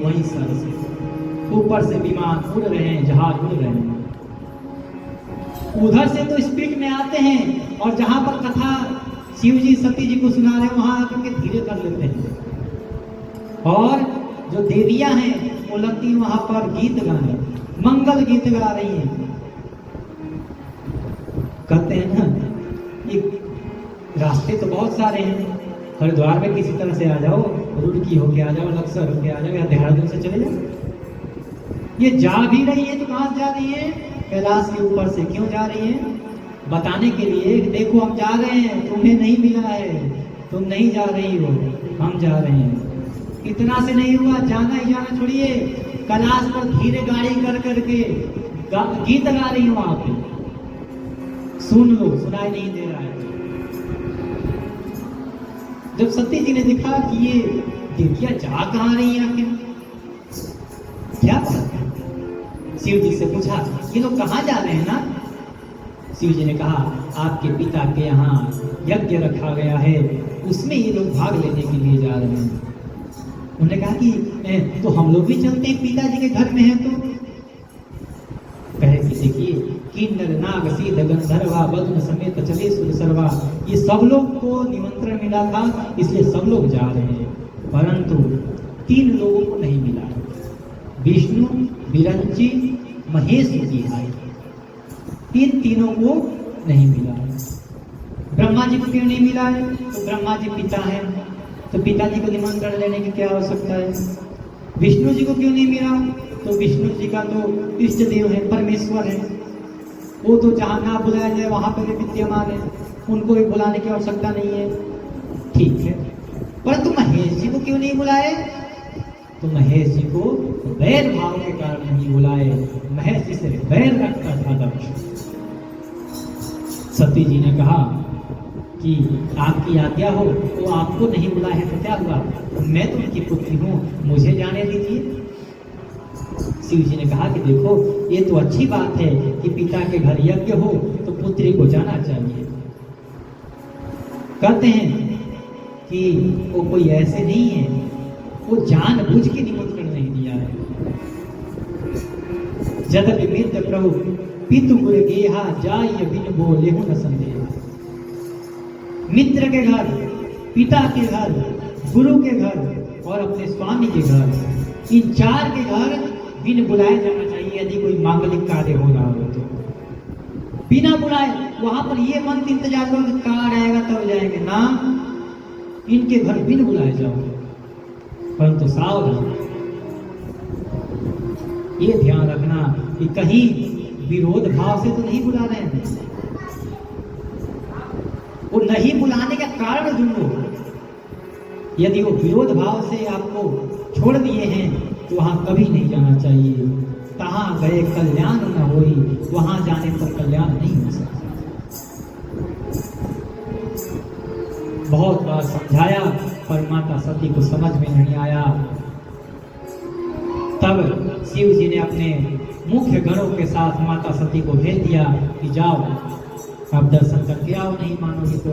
वहीं सर से। ऊपर से विमान उड़ रहे हैं, जहाज उड़ रहे हैं, उधर से तो स्पीड में आते हैं और जहां पर कथा शिव जी सती जी को सुना रहे हैं वहां आकर के धीरे कर लेते हैं। और जो देवियां हैं वो लगती हैं वहां पर गीत गाने, मंगल गीत गा रही हैं। कहते हैं ना, ये रास्ते तो बहुत सारे हैं, हरिद्वार में किसी तरह से आ जाओ, रुड़की होके आ जाओ, लक्सर होके आ जाओ, या देहरादून से चले जाओ। ये जा भी रही है तो कहां जा रही है? कैलाश के ऊपर से। क्यों जा रही है? बताने के लिए, देखो हम जा रहे हैं, तुम्हें नहीं मिला है, तुम नहीं जा रही हो, हम जा रहे हैं। इतना से नहीं हुआ, जाना ही जाना छोड़िए, कैलाश पर धीरे गाड़ी कर करके गीत गा रही हूँ, आप सुन लो, सुनाई नहीं दे रहा है। जब सती जी ने देखा कि ये देवियां जा कहाँ रही हैं, आखिर क्या बात है, शिव जी से पूछा, ये लोग कहाँ जा रहे हैं ना? शिव जी ने कहा, आपके पिता के यहाँ यज्ञ रखा गया है, उसमें ये लोग भाग लेने के लिए जा रहे हैं। उन्होंने कहा कि तो हम लोग भी चलते हैं, पिताजी के घर में हैं तो। कहे कि देखिए, किन्नर नाग सीध गंधर्वा बद्न समेत चले सुर सर्वा, ये सब लोग को निमंत्रण मिला था, इसलिए सब लोग जा रहे हैं, परंतु 3 लोगों को नहीं मिला, विष्णु, विरंची, महेश जी आए, इन तीनों को नहीं मिला। ब्रह्मा जी को क्यों नहीं मिला है? तो ब्रह्मा जी पिता है, तो पिताजी को निमंत्रण लेने की क्या आवश्यकता है। विष्णु जी को क्यों नहीं मिला? तो विष्णु जी का तो इष्ट देव है, परमेश्वर है, वो तो जहाँ ना बुलाया जाए वहां पर विद्यमान है, उनको भी बुलाने की आवश्यकता नहीं है, ठीक है। परंतु महेश जी को क्यों नहीं बुलाए? तो महेश जी को वैर भाव के कारण नहीं बुलाए, महेश जी से वैर रखता था दक्ष। सती जी ने कहा कि आपकी आज्ञा हो, तो आपको नहीं बुलाए तो क्या हुआ, मैं तो उनकी पुत्री हूँ, मुझे जाने दीजिए। शिव जी ने कहा कि देखो, ये तो अच्छी बात है कि पिता के घर यज्ञ हो तो पुत्री को जाना चाहिए। कहते हैं कि वो कोई ऐसे नहीं है, वो जानबूझ के निमंत्रण नहीं दिया है। जदपि मित्र प्रभु पितु गुर गेहा जाय बिन बोलेहु न संदेह। मित्र के घर, पिता के घर, गुरु के घर और अपने स्वामी के घर, इन 4 के घर बिन बुलाए जाना चाहिए। यदि कोई मांगलिक कार्य हो रहा हो तो बिना बुलाए, वहां पर ये मन इंतजार करो कि कार्ड आएगा तब जाएंगे ना, इनके घर बिन बुलाए जाओ। परंतु सावधान, ये ध्यान रखना कि कहीं विरोध भाव से तो नहीं बुला रहे हैं, वो नहीं बुलाने का कारण ढूंढो। यदि वो विरोध भाव से आपको छोड़ दिए हैं तो वहां कभी नहीं जाना चाहिए। तहां गए कल्याण न होई, वहां जाने पर कल्याण नहीं हो सकता। बहुत बार समझाया पर माता सती को समझ में नहीं आया। तब शिव जी ने अपने मुख्य गणों के साथ माता सती को भेज दिया कि जाओ, अब दर्शन करके आओ, नहीं मानोगे तो।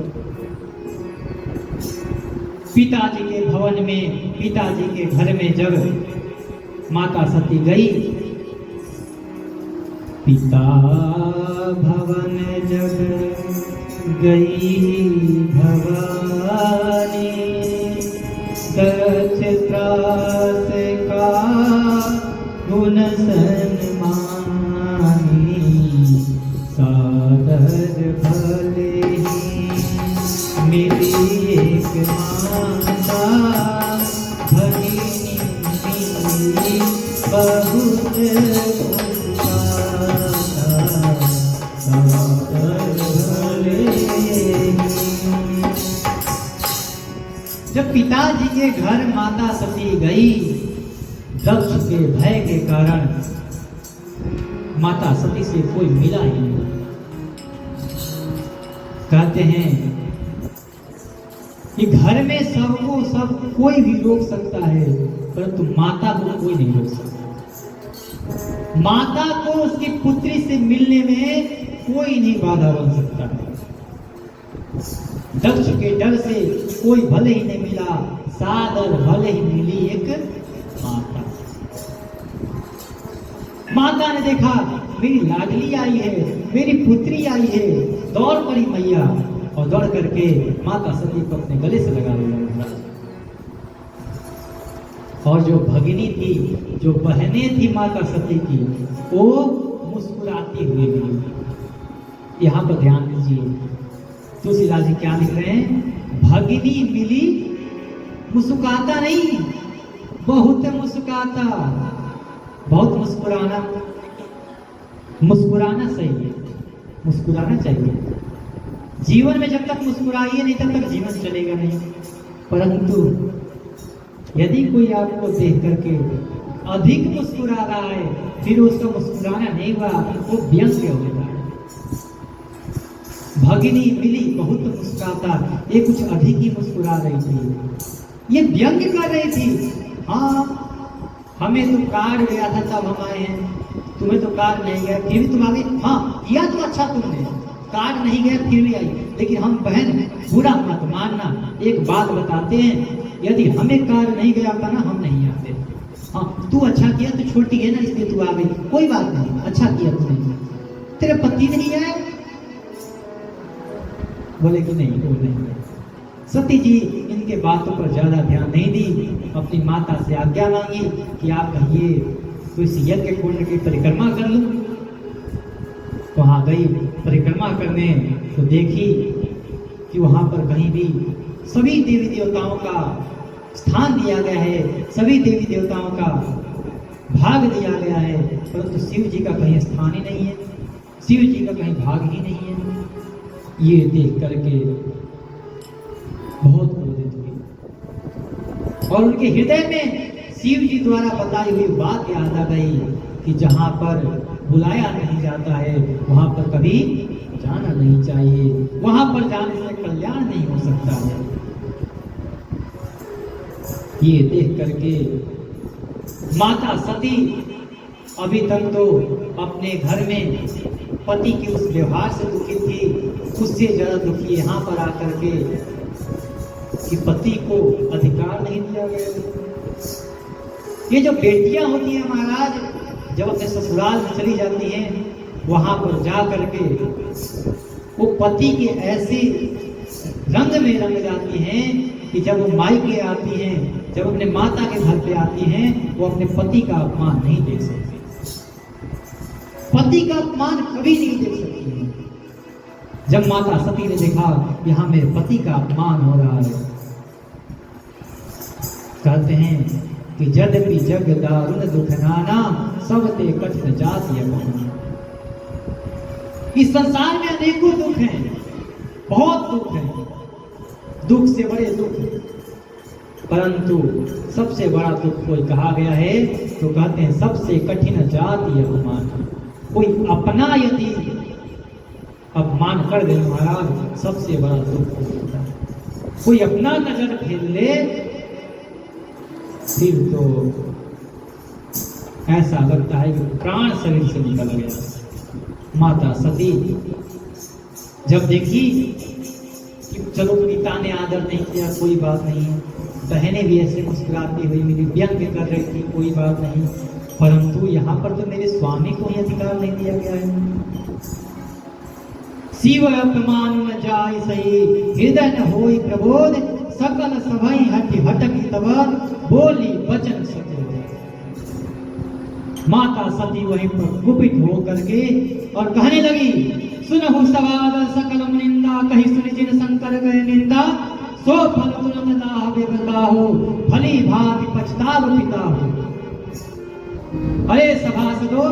पिताजी के भवन में, पिताजी के घर में जब माता सती गई, पिता भवन जब गई भवानी, दक्ष त्रास का गुण सन्मानी, सादर भले ही मिली एक माता, भगिनी बहुत जब पिताजी के घर माता सती गई, दक्ष के भय के कारण माता सती से कोई मिला ही नहीं। कहते हैं कि घर में सबको सब कोई भी रोक सकता है, परंतु माता को कोई नहीं रोक सकता। माता को उसकी पुत्री से मिलने में कोई नहीं बाधा बन सकता। दक्ष के डर से कोई भले ही नहीं मिला, सादर भले ही मिली एक माता। माता ने देखा मेरी लाडली आई है, मेरी पुत्री आई है, दौड़ पड़ी मैया और दौड़ करके माता सती को अपने गले से लगा लिया महाराज। और जो भगिनी थी, जो बहनें थी माता सती की, वो मुस्कुराती हुई मिली। यहाँ पर ध्यान दीजिए, तुलसीदास जी क्या लिख रहे हैं? भगिनी मिली मुस्कुराता नहीं, बहुत मुस्कुराता। बहुत मुस्कुराना, मुस्कुराना सही है, मुस्कुराना चाहिए जीवन में। जब तक मुस्कुराइए नहीं तब तक जीवन चलेगा नहीं। परंतु यदि कोई आपको देख करके अधिक मुस्कुरा रहा है, फिर उसका मुस्कुराना नहीं हुआ, वो व्यंग्य हो जाता है। भगिनी मिली बहुत मुस्कुराता, ये कुछ अधिक ही मुस्कुरा रही थी, ये व्यंग्य कर रही थी। हाँ, हमें तो कार गया था तब हम आए हैं, तुम्हें तो कार नहीं गया फिर भी तुम आ गई। हाँ किया तो अच्छा तुमने, कार नहीं गया फिर भी आई, लेकिन हम बहन बुरा मत मानना। एक बात बताते हैं, यदि हमें कार नहीं गया था ना, हम नहीं आते। हाँ तू अच्छा किया, तू छोटी है ना इसलिए तू आ गई, कोई बात नहीं, अच्छा किया तूने। तेरे पति नहीं आए? बोले कि नहीं, वो नहीं। सती जी इनके बातों पर ज्यादा ध्यान नहीं दी, अपनी माता से आज्ञा मांगी कि आप कहिए तो इस यज्ञ कुंड की परिक्रमा कर लूं। वहां गई परिक्रमा करने, तो देखी कि वहां पर कहीं भी सभी देवी देवताओं का स्थान दिया गया है, सभी देवी देवताओं का भाग दिया गया है, परंतु शिव जी का कहीं स्थान ही नहीं है, शिव जी का कहीं भाग ही नहीं है। ये देख करके बहुत क्रोधित हुई और उनके हृदय में शिव जी द्वारा बताई हुई बात याद आ गई कि जहां पर बुलाया नहीं जाता है वहां पर कभी जाना नहीं चाहिए, वहां पर जाने से कल्याण नहीं हो सकता है। ये देख करके माता सती अभी तक तो अपने घर में पति के उस व्यवहार से दुखी थी, उससे ज्यादा दुखी यहाँ पर आकर के कि पति को अधिकार नहीं दिया गया। ये जो बेटियां होती हैं महाराज, जब अपने ससुराल में चली जाती हैं, वहां पर जा करके वो पति के ऐसे रंग में रंग जाती हैं कि जब वो मायके आती हैं, जब अपने माता के घर पे आती हैं, वो अपने पति का अपमान नहीं देख सकती, पति का अपमान कभी नहीं देख सकती है। जब माता सती ने देखा यहां मेरे पति का अपमान हो रहा है, कहते हैं कि यद्यपि जग दारुण दुख नाना, सब ते कठिन जाति अपना। इस संसार में अनेकों दुख हैं, बहुत दुख हैं, दुख से बड़े दुख, परंतु सबसे बड़ा दुख कोई कहा गया है तो कहते हैं सबसे कठिन जाति अपमान। कोई अपना यदि अपमान कर दे महाराज, सबसे बड़ा दुख होता है। कोई अपना नजर फेर ले फिर तो ऐसा लगता है कि प्राण शरीर से निकल गया। माता सती जब देखी कि चलो पिता ने आदर नहीं किया, कोई बात नहीं है, बहनें भी ऐसे मुस्कुराती हुई मेरी व्यंग्य कर रही थी, कोई बात नहीं, परंतु यहाँ पर तो मेरे स्वामी को ही अधिकार नहीं दिया गया है। शिव अपमान न जाय सही, हृदय न होई प्रबोध, सकल सभई हटि हटकी तब, बोली वचन सत्य। माता सती वहीं पर कुपित हो करके और कहने लगी, सुनहु सवाद सकल निंदा, कही सुनि जिन शंकर गए निंदा, सो फल तुरंत दाह बेबताहो, भली भांति पछताव पिताहो। अरे सभासदों,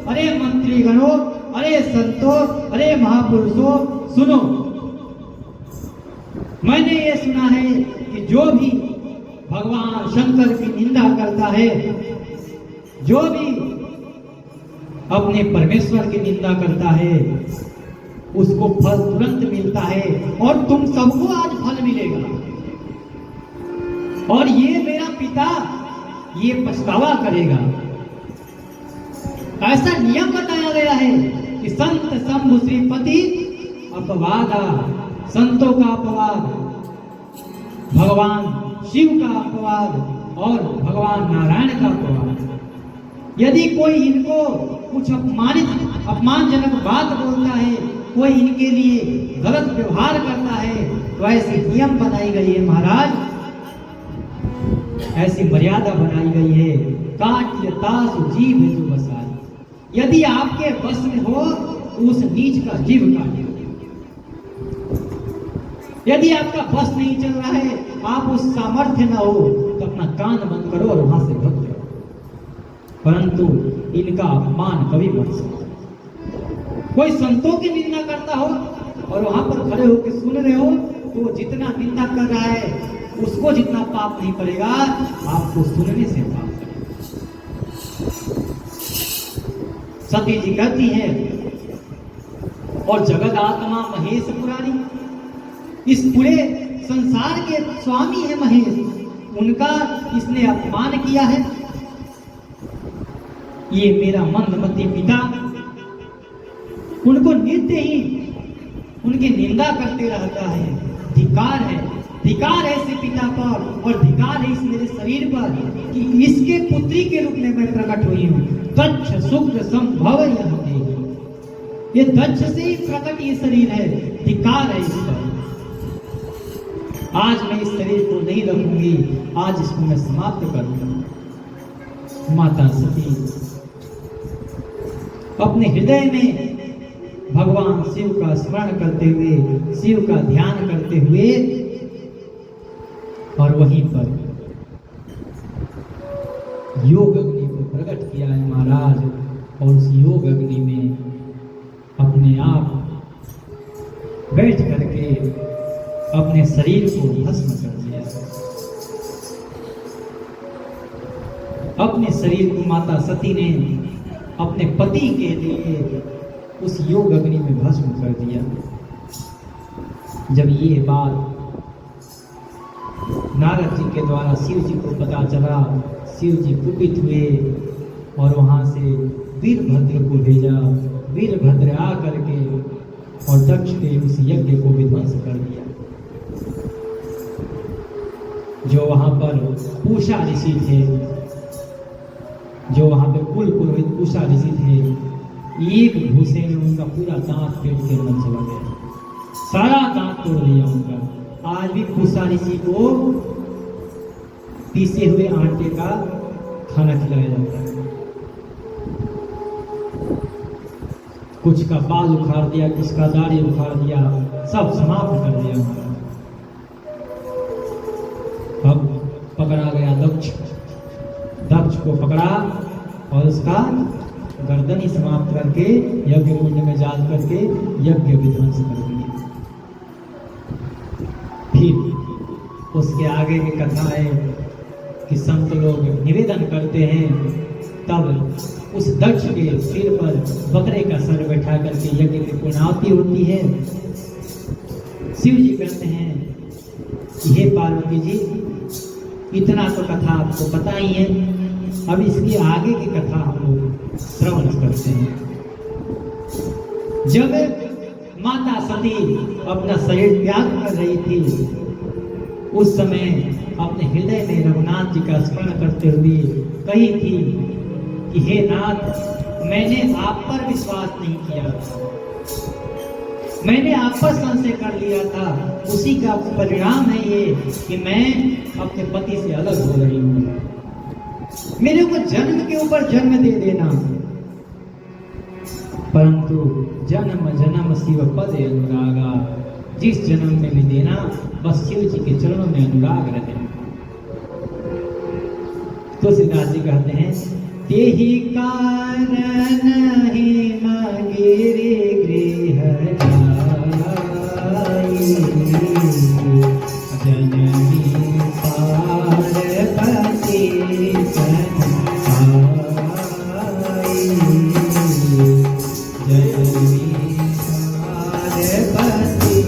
अरे मंत्री गणों, अरे संतों, अरे महापुरुषों, सुनो, मैंने ये सुना है कि जो भी भगवान शंकर की निंदा करता है, जो भी अपने परमेश्वर की निंदा करता है, उसको फल तुरंत मिलता है और तुम सबको आज फल मिलेगा। और ये मेरा पिता ये पछतावा करेगा। ऐसा नियम बताया गया है कि संत शंभु श्रीपति अपवादा, संतों का अपवाद, भगवान शिव का अपवाद और भगवान नारायण का अपवाद। यदि कोई इनको कुछ अपमानजनक बात बोलता है, कोई इनके लिए गलत व्यवहार करता है, तो ऐसे नियम बनाई गई है महाराज, ऐसी मर्यादा बनाई गई है, काट तासु जीव है जो बसाई। यदि आपके बस में हो तो उस नीच का जीव काटे। यदि आपका बस नहीं चल रहा है, आप उस सामर्थ्य न हो, तो अपना कान बंद करो और वहां से भग जाओ। परंतु इनका अपमान कभी मत सुनो। कोई संतों की निंदा करता हो और वहां पर खड़े होकर सुन रहे हो, तो जितना निंदा कर रहा है उसको जितना पाप नहीं पड़ेगा, आपको सुनने से पाप पड़ेगा। सती जी कहती है, और जगत आत्मा महेश पुरारी, इस पूरे संसार के स्वामी है महेश, उनका इसने अपमान किया है। ये मेरा मंदमती पिता उनको नित्य ही उनकी निंदा करते रहता है। धिक्कार है, धिक्कार है इस पिता पर, और धिक्कार है इस मेरे शरीर पर कि इसके पुत्री के रूप में मैं प्रकट हुई हूँ। दक्ष शुक्र संभव यह देही, ये दक्ष से ही प्रकट ये शरीर है, धिक्कार है इस पर। आज मैं इस शरीर को नहीं रखूंगी, आज इसको मैं समाप्त कर दूंगा। माता सती अपने हृदय में भगवान शिव का स्मरण करते हुए, शिव का ध्यान करते हुए, और वहीं पर योग अग्नि को प्रकट किया है महाराज, और उस योग अग्नि में अपने आप बैठ करके अपने शरीर को भस्म कर दिया। अपने शरीर को माता सती ने अपने पति के लिए उस योग अग्नि में भस्म कर दिया। जब ये बात नारद जी के द्वारा शिव जी को पता चला, शिव जी कुपित हुए और वहां से वीरभद्र को भेजा। वीरभद्र आ करके और दक्ष के उस यज्ञ को विध्वंस कर दिया। जो वहां पर पूषा ऋषि थे, जो वहां पे कुल पुरोहित पूषा ऋषि थे, एक घूसे में उनका पूरा दांत पेट के अंदर चला गया, सारा दांत तोड़ दिया उनका। आज भी पूषा ऋषि को पीसे हुए आटे का खाना खिलाया जाता है। कुछ का बाल उखाड़ दिया, किसका दाढ़ी उखाड़ दिया, सब समाप्त कर दिया उनका। अब पकड़ा गया दक्ष, दक्ष को पकड़ा और उसका गर्दन ही समाप्त करके यज्ञ कुंड में डाल करके यज्ञ विध्वंस कर दिया। फिर उसके आगे की कथा है कि संत लोग निवेदन करते हैं, तब उस दक्ष के सिर पर बकरे का सर बैठा करके यज्ञ की पूर्णाहुति होती है। शिव जी कहते हैं, हे पार्वती जी, इतना तो कथा आपको पता ही है, अब इसकी आगे की कथा हम लोग श्रवण करते हैं। जब माता सती अपना शरीर त्याग कर रही थी, उस समय अपने हृदय में रघुनाथ जी का स्मरण करते हुए कही थी कि हे नाथ, मैंने आप पर विश्वास नहीं किया था, मैंने आप पर संशय कर लिया था, उसी का परिणाम है ये कि मैं अपने पति से अलग हो रही हूँ। मेरे को जन्म के ऊपर जन्म दे देना, परंतु जन्म जन्म शिव पद अनुरागा, जिस जन्म में भी देना बस शिव जी के चरणों में अनुराग रहे। तुलसीदास जी कहते हैं, तेहि कारण ही मगिरे गृह जाई, जननी पार्वती सहाई, जननी पार्वती सहाई।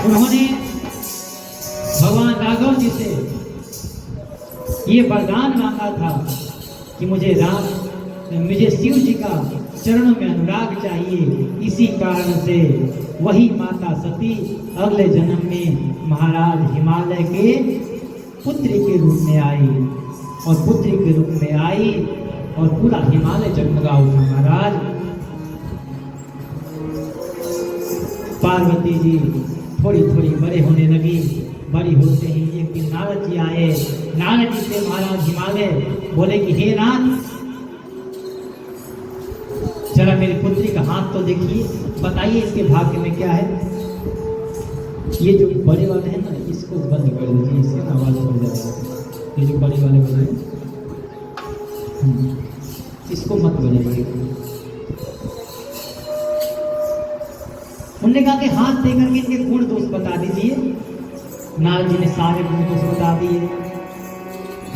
उन्होंने भगवान राघव जी से ये वरदान मांगा था कि मुझे शिव जी का चरणों में अनुराग चाहिए। इसी कारण से वही माता सती अगले जन्म में महाराज हिमालय के पुत्री के रूप में आई, और पुत्री के रूप में आई और पूरा हिमालय जगमगा उठा महाराज। पार्वती जी थोड़ी थोड़ी बड़े होने लगी। बड़ी होते ही एक दिन नारद जी आए। नारद जी से महाराज हिमालय बोले कि हे नाथ, जरा मेरी पुत्री का हाथ तो देखिए, बताइए इसके भाग्य में क्या है। ये जो बड़े वाले हैं ना, इसको बंद कर दीजिए, इससे आवाज हो जाएगा। ये जो बड़े वाले बजाए, इसको मत बजाइए। उन्होंने कहा कि हाथ देकर के इनके गुण दोष बता दीजिए। नारद जी ने सारे गुण दोष बता दिए।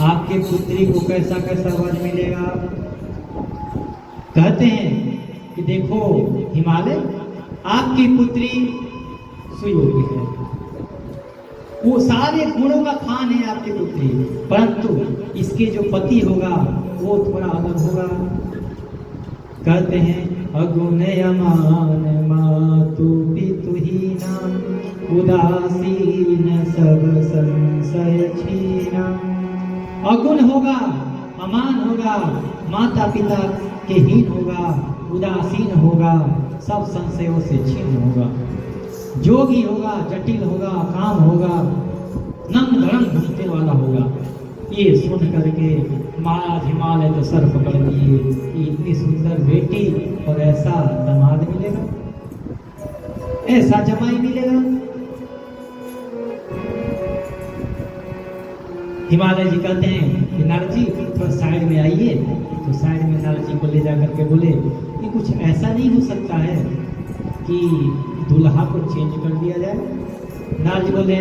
आपके पुत्री को कैसा कैसा वर मिलेगा। कहते हैं कि देखो हिमालय, आपकी पुत्री सुयोग्य है, वो सारे गुणों का खान है आपकी पुत्री, परंतु इसके जो पति होगा वो थोड़ा अलग होगा। कहते हैं अगुण यमान मातु पितुहीना, उदासीन सब संशय छीना। अगुण होगा, अमान होगा, माता पिता के हीन होगा, उदासीन होगा, सब संशयों से छीन होगा, जोगी होगा, जटिल होगा, काम होगा, नंग धड़ंग घूमने वाला होगा। ये सुन करके महाराज हिमालय तो सर पकड़ लिए। इतनी सुंदर बेटी और ऐसा दामाद मिलेगा, ऐसा जमाई मिलेगा। हिमालय जी कहते हैं कि नारद जी थोड़ा साइड में आइए। तो साइड में नारद जी को ले जा करके बोले कि कुछ ऐसा नहीं हो सकता है कि दूल्हा को चेंज कर दिया जाए। नारद जी बोले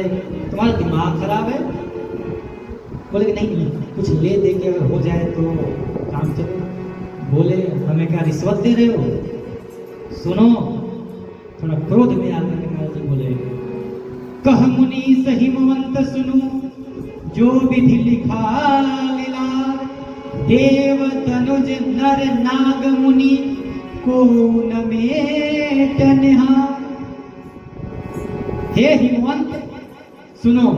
तुम्हारा दिमाग खराब है। बोले कि नहीं, कुछ ले दे के अगर हो जाए तो काम चले। बोले हमें क्या रिश्वत दे रहे हो। सुनो, थोड़ा क्रोध में आकर के नारद जी बोले कह मुनि सहिमवंत सुनो, जो विधि लिखा लीलार, देव तनुज नर नाग मुनि को न मेटनहार। हे हिमवंत सुनो,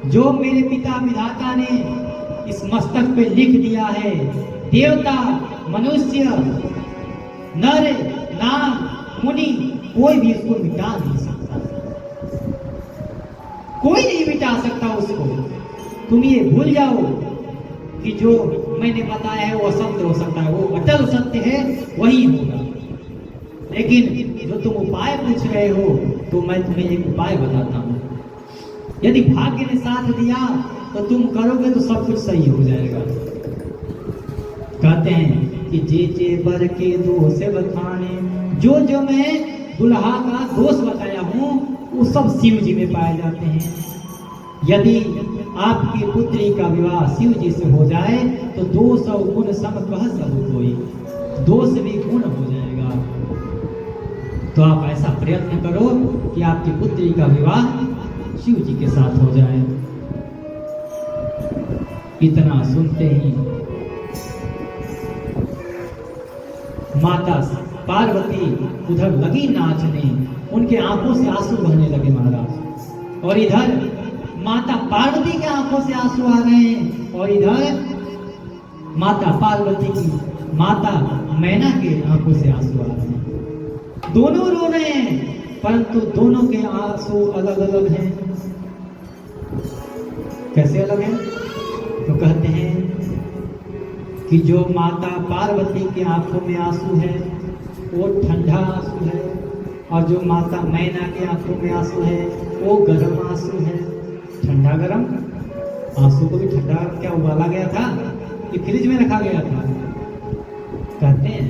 जो मेरे पिता विधाता ने इस मस्तक पे लिख दिया है, देवता मनुष्य नर नाग मुनि कोई भी उसको मिटा नहीं सकता, कोई नहीं मिटा सकता उसको। तुम ये भूल जाओ कि जो मैंने बताया है वो असत्य हो सकता है, वो अटल सत्य है, वही होगा। लेकिन जो तुम उपाय पूछ रहे हो तो मैं तुम्हें एक उपाय बताता हूँ। यदि भाग्य ने साथ दिया तो तुम करोगे तो सब कुछ सही हो जाएगा। कहते हैं कि जे बर के दोष बखाने, जो जो मैं दुल्हा का दोष बताया हूँ वो सब शिव जी में पाए जाते हैं। यदि आपकी पुत्री का विवाह शिव जी से हो जाए तो 200 गुण सम कह सब कोई, दोष भी गुण हो जाएगा। तो आप ऐसा प्रयत्न करो कि आपकी पुत्री का विवाह शिव जी के साथ हो जाए। इतना सुनते ही माता पार्वती उधर लगी नाचने, उनके आंखों से आंसू बहने लगे महाराज। और इधर माता पार्वती के आंखों से आंसू आ रहे हैं और इधर माता पार्वती की माता मैना के आंखों से आंसू आ रहे हैं। दोनों रो रहे हैं, परंतु दोनों के आंसू अलग अलग हैं। कैसे अलग हैं? तो कहते हैं कि जो माता पार्वती की आंखों में आंसू है वो ठंडा आंसू है, और जो माता मैना की आंखों में आंसू है वो गर्म आंसू है। ठंडा गर्म आंसू को भी ठंडा क्या उबाला गया था कि फ्रिज में रखा गया था? कहते हैं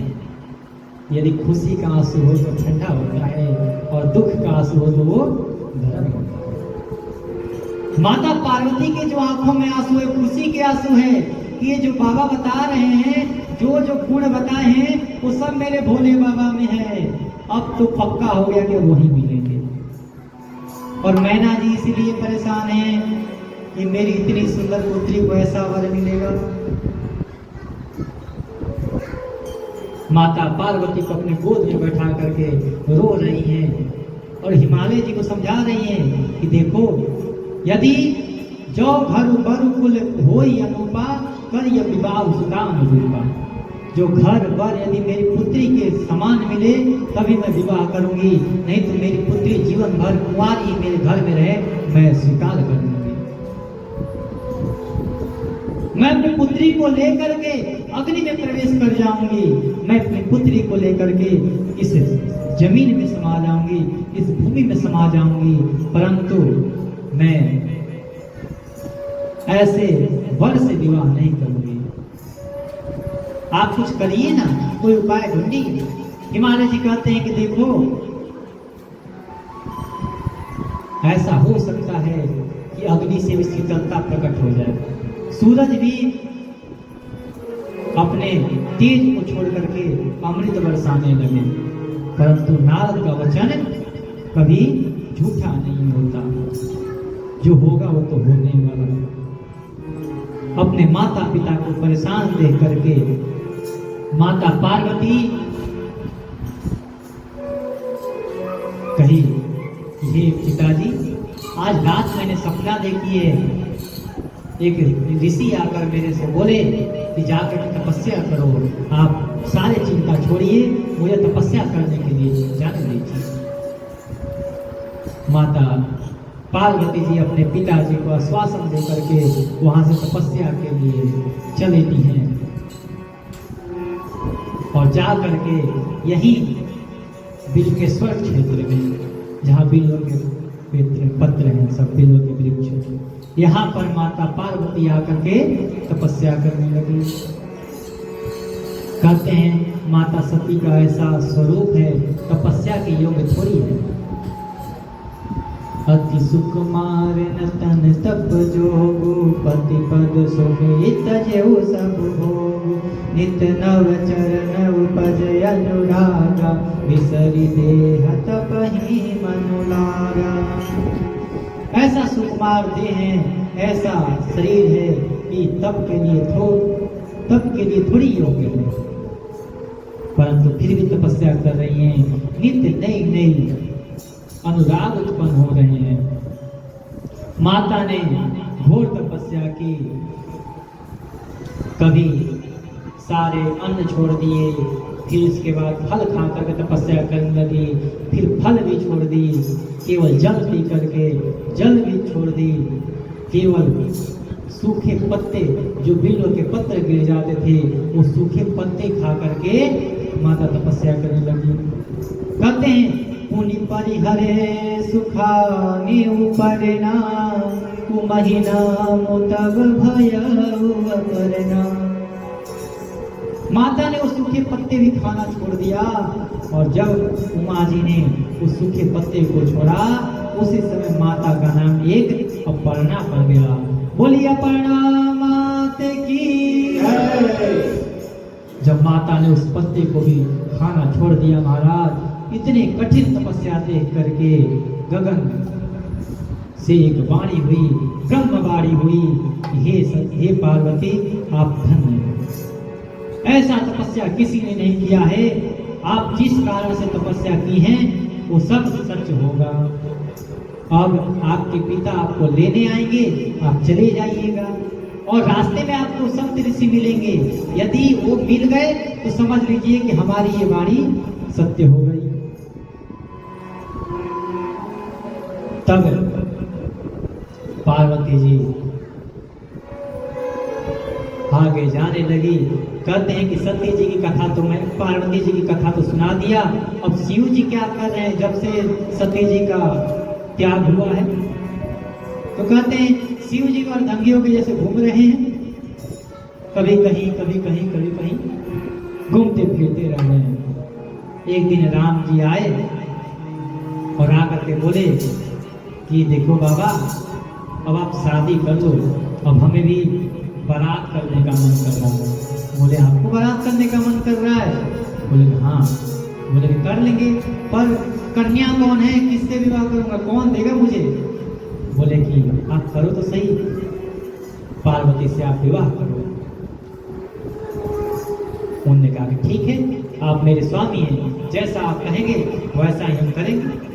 यदि खुशी का आंसू हो तो ठंडा होता है और दुख का आंसू हो तो वो गर्म होता है। माता पार्वती के जो आंखों में आंसू है खुशी के आंसू है। ये जो बाबा बता रहे हैं, जो जो गुण बताए हैं वो सब मेरे भोले बाबा में है। अब तो पक्का हो गया कि वही मिलेंगे। और मैना जी इसीलिए परेशान हैं कि मेरी इतनी सुंदर पुत्री को ऐसा वर मिलेगा। माता पार्वती को अपने गोद में बैठा करके रो रही हैं और हिमालय जी को समझा रही हैं कि देखो, यदि जो घर बर कुल होई अनूपा करिय विवाह सुदान रूपा। जो घर बर यदि मेरी पुत्री के समान मिले तभी मैं विवाह करूंगी, नहीं तो मेरी पुत्री जीवन भर कुंवारी मेरे घर में रहे मैं स्वीकार कर लूंगी। मैं अपनी पुत्री को लेकर के अग्नि में प्रवेश कर जाऊंगी, मैं अपनी पुत्री को लेकर के इस जमीन में समा जाऊंगी, इस भूमि में समा जाऊंगी, परंतु मैं ऐसे वर से विवाह नहीं करूंगी। आप कुछ करिए ना, कोई उपाय ढूंढिए। हिमालय जी कहते हैं कि देखो ऐसा हो सकता है कि अग्नि से भी शीतलता प्रकट हो जाए, सूरज भी अपने तेज को छोड़ करके अमृत बरसाने लगे, परंतु नारद का वचन कभी झूठा नहीं होता, जो होगा वो तो होने वाला। अपने माता पिता को परेशान देख करके माता पार्वती कही, हे पिताजी आज रात मैंने सपना देखी है, एक ऋषि आकर मेरे से बोले कि जाकर तपस्या करो, आप सारे चिंता छोड़िए, मुझे तपस्या करने के लिए जाने दीजिए। माता पार्वती जी अपने पिताजी को आश्वासन देकर के वहां से तपस्या के लिए चली हैं और जा करके यही बिल्केश्वर क्षेत्र में, जहाँ बिल्लों के पत्र हैं, सब बिल्लों के वृक्ष, यहाँ पर माता पार्वती आकर के तपस्या करने लगी। कहते हैं माता सती का ऐसा स्वरूप है, तपस्या के योग्य थोड़ी है। अति सुकुमार नतन तप जोगु, पति पद सुख हित जेऊ सब भोगु, नित नव चरण उपज अनुरागा, विसरि देह तपहि मनु लागा। ऐसा सुकुमार देह है, ऐसा शरीर है कि तप के लिए थोड़ी योग्य है, परंतु फिर भी तपस्या कर रही हैं, नित्य नई नई अनुराग उत्पन्न हो रहे हैं। माता ने घोर तपस्या की, कभी सारे अन्न छोड़ दिए, फिर उसके बाद फल खा करके तपस्या करने लगी, फिर फल भी छोड़ दी, केवल जल पी करके जल भी छोड़ दी, केवल सूखे पत्ते जो बिल्लों के पत्र गिर जाते थे वो सूखे पत्ते खा करके माता तपस्या करने लगी। कहते हैं पुनि परिहरे सुखानि उपरिणाम, कुमहिनाम तब भयउ अपरिणाम। माता ने उस सूखे पत्ते भी खाना छोड़ दिया, और जब उमा जी ने उस सूखे पत्ते को छोड़ा उसी समय माता का नाम एक अपर्णा पड़ गया। बोलिए अपर्णा माता की। जब माता ने उस पत्ते को भी खाना छोड़ दिया महाराज, इतने कठिन तपस्या देख करके गगन से एक वाणी हुई, ब्रह्मवाणी हुई, हे पार्वती आप धन्य हो, ऐसा तपस्या किसी ने नहीं किया है, आप जिस कारण से तपस्या की है वो सब सच होगा। अब आपके पिता आपको लेने आएंगे, आप चले जाइएगा, और रास्ते में आपको सप्त ऋषि मिलेंगे, यदि वो मिल गए तो समझ लीजिए कि हमारी ये वाणी सत्य हो गई। तब पार्वती जी आगे जाने लगी। कहते हैं कि सती जी की कथा तो मैं पार्वती जी की कथा तो सुना दिया, अब शिव जी क्या कर रहे हैं जब से सती जी का त्याग हुआ है। तो कहते हैं शिव जी और दंगियों के जैसे घूम रहे हैं, कभी कहीं कभी कहीं कभी कहीं घूमते फिरते रह रहे हैं। एक दिन राम जी आए और आकर के बोले कि देखो बाबा अब आप शादी कर लो, अब हमें भी बारात करने का मन कर रहा है। बोले आपको बारात करने का मन कर रहा है? बोले हाँ। बोले कर लेंगे, पर कन्या कौन है, किससे विवाह करूंगा, कौन देगा मुझे? बोले कि आप करो तो सही, पार्वती से आप विवाह करो। उन्होंने कहा कि ठीक है, आप मेरे स्वामी हैं, जैसा आप कहेंगे वैसा ही हम करेंगे।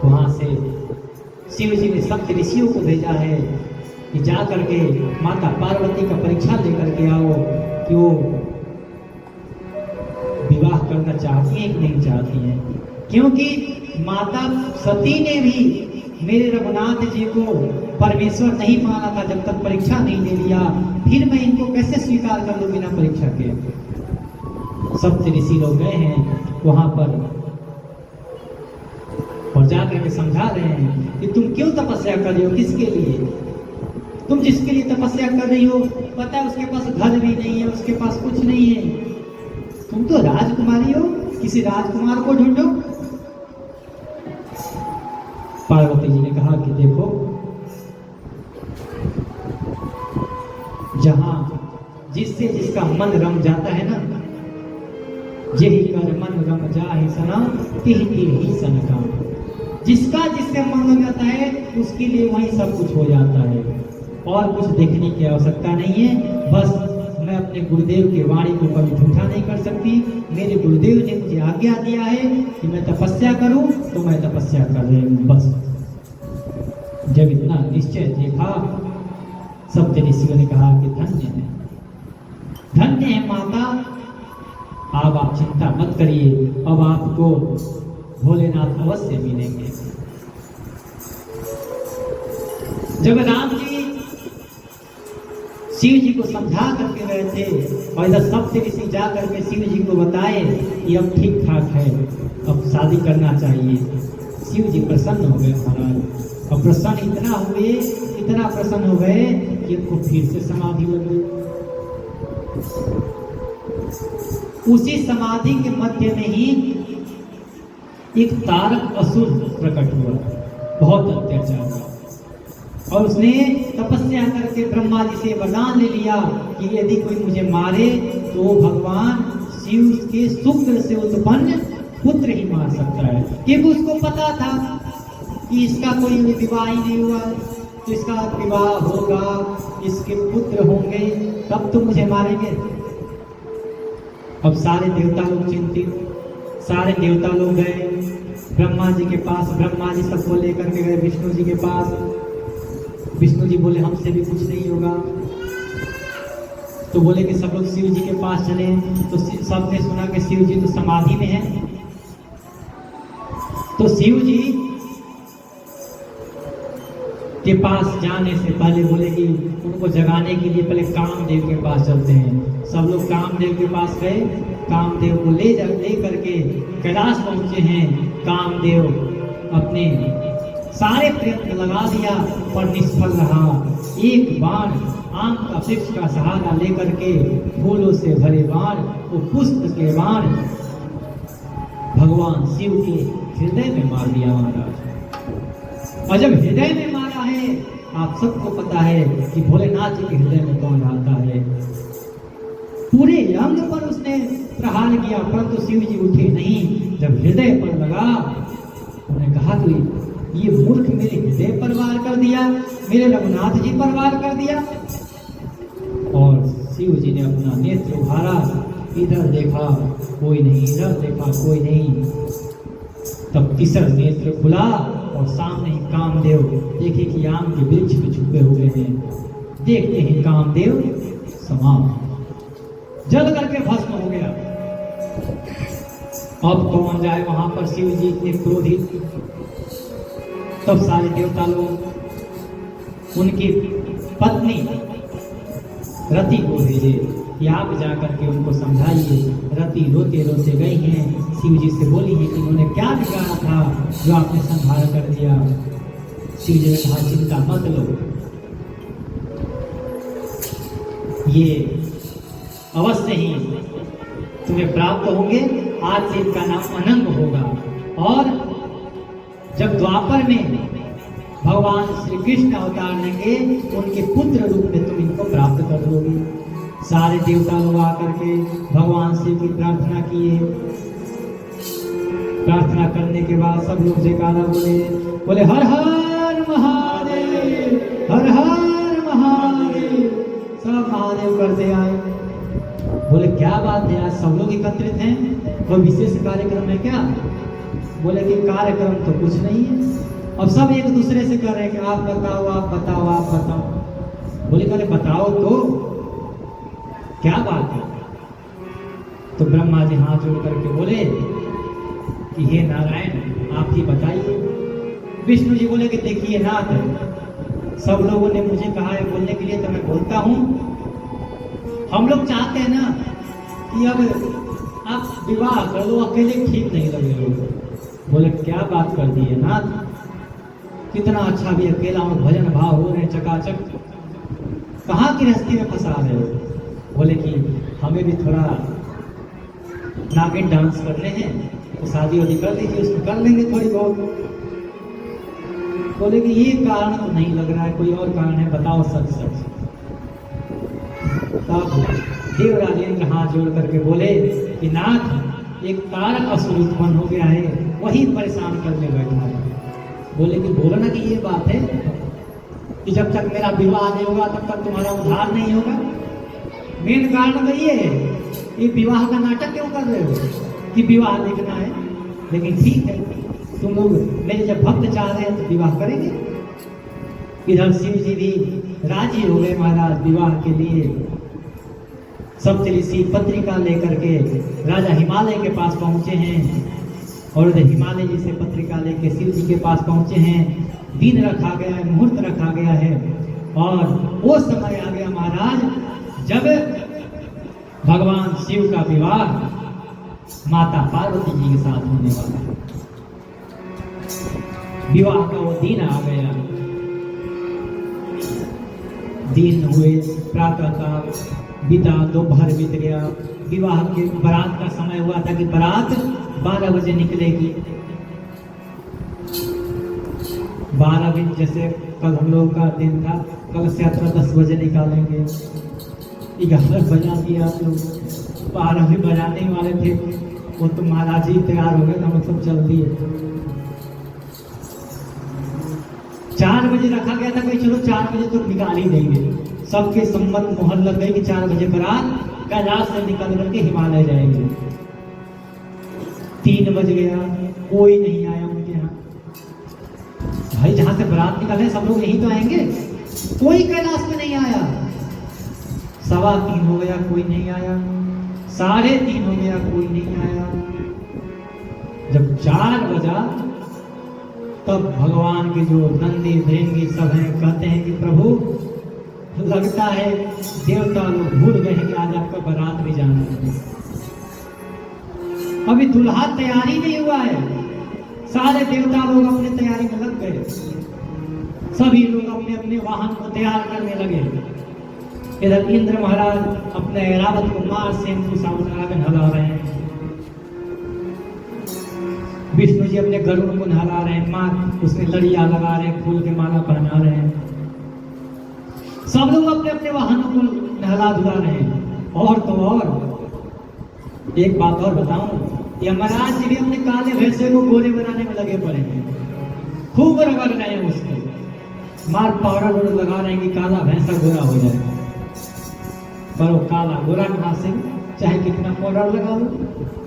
वहां से शिव जी ने सप्त ऋषियों को भेजा है कि जा करके माता पार्वती का परीक्षा लेकर के आओ कि वो विवाह करना चाहती हैं कि नहीं चाहती हैं। क्योंकि माता सती ने भी मेरे रघुनाथ जी को परमेश्वर नहीं माना था जब तक परीक्षा नहीं दे लिया, फिर मैं इनको कैसे स्वीकार कर लूं बिना परीक्षा के। सप्त ऋषि लोग गए हैं वहां पर और जाकर के समझा रहे हैं कि तुम क्यों तपस्या कर रही हो, किसके लिए। तुम जिसके लिए तपस्या कर रही हो पता है उसके पास घर भी नहीं है, उसके पास कुछ नहीं है। तुम तो राजकुमारी हो, किसी राजकुमार को ढूंढो। पार्वती जी ने कहा कि देखो, जहां जिससे जिसका मन रम जाता है ना, यही कर मन रम जाहि सना तिहि तिहि सन काम। जिसका जिससे मन रम जाता है उसके लिए वही सब कुछ हो जाता है और कुछ देखने की आवश्यकता नहीं है। बस मैं अपने गुरुदेव की वाणी को कभी झूठा नहीं कर सकती। मेरे गुरुदेव ने मुझे आज्ञा दिया है कि मैं तपस्या करूं तो मैं तपस्या कर रही हूं। बस जब इतना निश्चय देखा सप्त ऋषियों ने कहा कि धन्य है माता, अब आप चिंता मत करिए, अब आपको भोलेनाथ अवश्य मिलेंगे। जब राम जी शिव जी को समझा करके गए थे और इधर सप्त ऋषि जा करके शिव जी को बताए कि अब ठीक ठाक है, अब शादी करना चाहिए। शिव जी प्रसन्न हो गए महाराज, और प्रसन्न इतना प्रसन्न हो गए कि उनको फिर से समाधि लग गई। उसी समाधि के मध्य में ही एक तारक असुर प्रकट हुआ, बहुत अत्याचार हुआ, और उसने तपस्या करके ब्रह्मा जी से वरदान ले लिया कि यदि कोई मुझे मारे तो भगवान शिव के शुक्र से उत्पन्न पुत्र ही मार सकता है। क्योंकि उसको पता था कि इसका कोई विवाह ही नहीं हुआ, तो इसका विवाह होगा, इसके पुत्र होंगे, तब तो मुझे मारेंगे। अब सारे देवता लोग चिंतित, सारे देवता लोग गए ब्रह्मा जी के पास। ब्रह्मा जी सबको लेकर के गए विष्णु जी के पास। विष्णु जी बोले हमसे भी कुछ नहीं होगा, तो बोले कि सब लोग शिव जी के पास चले। तो सबने सुना कि शिव जी तो समाधि में है। तो शिव जी के पास जाने से पहले बोले कि उनको जगाने के लिए पहले कामदेव के पास चलते हैं। सब लोग कामदेव के पास गए, कामदेव को ले करके कैलाश पहुंचे हैं। कामदेव अपने सारे प्रयत्न लगा दिया पर निष्फल रहा। एक बाण आम का वृक्ष का सहारा लेकर के फूलों से भरे बाण, वो पुष्प के बाण भगवान शिव के हृदय में मार दिया महाराज। और जब हृदय में मारा है, आप सबको पता है कि भोलेनाथ जी के हृदय में कौन आता है। पूरे अंग पर उसने प्रहार किया परंतु शिव जी उठे नहीं। जब हृदय पर लगा, उन्होंने कहा कि ये मूर्ख मेरे हृदय पर वार कर दिया, मेरे रघुनाथ जी पर वार कर दिया। और शिव जी ने अपना नेत्र उभारा, इधर देखा कोई नहीं, इधर देखा कोई नहीं। तब तीसरा नेत्र खुला और सामने ही कामदेव देखे कि आम के वृक्ष में छुपे हुए हैं। देखते ही कामदेव समाप्त, जल करके भस्म हो गया। अब कौन जाए वहां पर, शिव जी इतने क्रोधित। तब सारे देवता लोग उनकी पत्नी रति को भेजे कि आप जाकर के उनको समझाइए। रति रोते रोते गई हैं, शिव जी से बोली है कि उन्होंने क्या बिगाड़ा था जो आपने संहार कर दिया। शिव जी ने कहा चिंता मत लो, ये अवश्य ही तुम्हें प्राप्त होंगे। आज से इनका नाम अनंग होगा। और जब द्वापर में भगवान श्री कृष्ण अवतार लेंगे, उनके पुत्र रूप में तुम इनको प्राप्त कर लोगे। सारे देवता लोग आकर के भगवान शिव की प्रार्थना किए। प्रार्थना करने के बाद सब लोग जयकारा बोले हर हर महादेव, हर हर महादेव। सब महादेव करते आए। बोले क्या बात है, आज सब लोग एकत्रित हैं, कोई विशेष कार्यक्रम है क्या? बोले कि कार्यक्रम तो कुछ नहीं है, अब सब एक दूसरे से कर रहे हैं कि आप बताओ, आप बताओ, आप बताओ। बोले अरे बताओ तो क्या बात है। तो ब्रह्मा जी हाथ जोड़ करके बोले कि हे नारायण आप ही बताइए। विष्णु जी बोले कि देखिए नाथ, सब लोगों ने मुझे कहा है बोलने के लिए तो मैं बोलता हूं। हम लोग चाहते हैं ना कि अब आप विवाह कर लो, अकेले ठीक नहीं लगे लोग। बोले क्या बात कर दी है नाथ, कितना अच्छा भी अकेला हूँ, भजन भाव हो रहे चकाचक, कहाँ की गृहस्थी में फंसा रहे हो। बोले कि हमें भी थोड़ा नागिन डांस करने हैं, तो शादी वादी कर लीजिए, उसमें कर लेंगे थोड़ी बहुत। बोले कि ये कारण तो नहीं लग रहा है, कोई और कारण है, बताओ सच सच। तब देवराजेंद्र हाथ जोड़ करके बोले कि नाथ एक तारक असुर उत्पन्न हो गया है, वही परेशान करने बैठा है। बोले कि बोलो ना कि ये बात है कि जब तक मेरा विवाह नहीं होगा तब तक तुम्हारा उद्धार नहीं होगा। मेन कारण तो ये है, ये विवाह का नाटक क्यों कर रहे हो कि विवाह देखना है। लेकिन ठीक है, तुम लोग मेरे जब भक्त चाह रहे हैं तो विवाह करेंगे। इधर शिव जी भी राजी हो गए महाराज विवाह के लिए। सप्तऋषि पत्रिका लेकर के राजा हिमालय के पास पहुंचे हैं, और उधर हिमालय जी से पत्रिका लेकर शिव जी के पास पहुंचे हैं। दिन रखा गया है, मुहूर्त रखा गया है, और वो समय आ गया महाराज जब भगवान शिव का विवाह माता पार्वती जी के साथ होने वाला है। विवाह का वो दिन आ गया। दिन हुए, प्रातः काल बीता, दोपहर बीत गया। विवाह के बारात का समय हुआ था कि बारात 12 बजे निकलेगी। 12 बजे, जैसे कल हम लोग का दिन था, कल से यात्रा 10 बजे निकालेंगे। 11 बजा दिया आप लोग, 12 भी बजाने वाले थे, वो तो महाराज जी तैयार हो गए तो हम सब चल दिए। 4 बजे रखा गया था कि चलो 4 बजे तो निकाल ही देंगे। सबके सम्मत मोहर लग गई कि 4 बजे बारात कैलाश से निकल करके हिमालय जाएंगे। 3 बज गया, कोई नहीं आया उनके यहाँ। भाई जहां से बारात निकले सब लोग यहीं तो आएंगे, कोई कैलाश में नहीं आया। 3:15 हो गया, कोई नहीं आया। 3:30 हो गया, कोई नहीं आया। जब 4 बजा तब भगवान के जो नंदी भृंगी सब हैं कहते हैं कि प्रभु लगता है देवता लोग भूल गए हैं कि आज आपका बारात भी जाना है। अभी दुल्हा तैयारी नहीं हुआ है, सारे देवता लोग अपने तैयारी में लग गए। सभी लोग अपने अपने वाहन को तैयार करने लगे। इधर इंद्र महाराज अपने ऐरावत को मार से नहला रहे हैं। विष्णु जी अपने गरुड़ को नहला रहे हैं, माँ उसमें लड़िया लगा रहे हैं, फूल के माला पहना रहे हैं। सब लोग अपने अपने वाहनों को नहला धुला रहे हैं। और तो और एक बात और बताऊं, यमराज जी भी अपने काले भैंसे को गोरे बनाने में लगे पड़े हैं, खूब रगड़ रहे हैं उसको, मार पाउडर लगा रहे हैं कि काला भैंसा गोरा हो जाए। पर वो काला गोरा कहाँ से, चाहे कितना पाउडर लगा लो।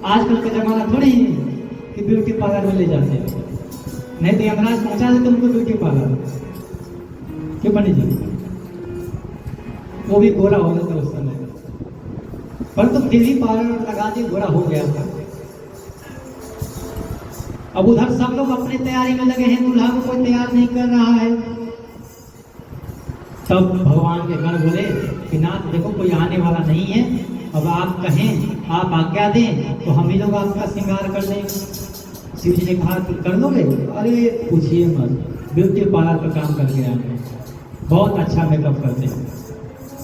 आजकल का जमाना थोड़ी है कि ब्यूटी पार्लर में ले जाते हैं, नहीं तो यमराज पहुंचा देते उनको ब्यूटी पार्लर। क्यों पंडित जी, वो भी गोरा हो जाता उस समय, पर तो फिर भी पाउडर लगा दिए गोरा हो गया था। अब उधर सब लोग अपनी तैयारी में लगे हैं, दूल्हा को कोई तैयार नहीं कर रहा है। तब भगवान के गण बोले कि नाथ देखो कोई आने वाला नहीं है, अब आप कहें, आप आज्ञा दें तो हम ही लोग आपका श्रृंगार कर देंगे। शिव जी ने कहा कि कर लोगे? अरे पूछिए मत, ब्यूटी पार्लर पर काम करके आए हैं, बहुत अच्छा मेकअप करते हैं।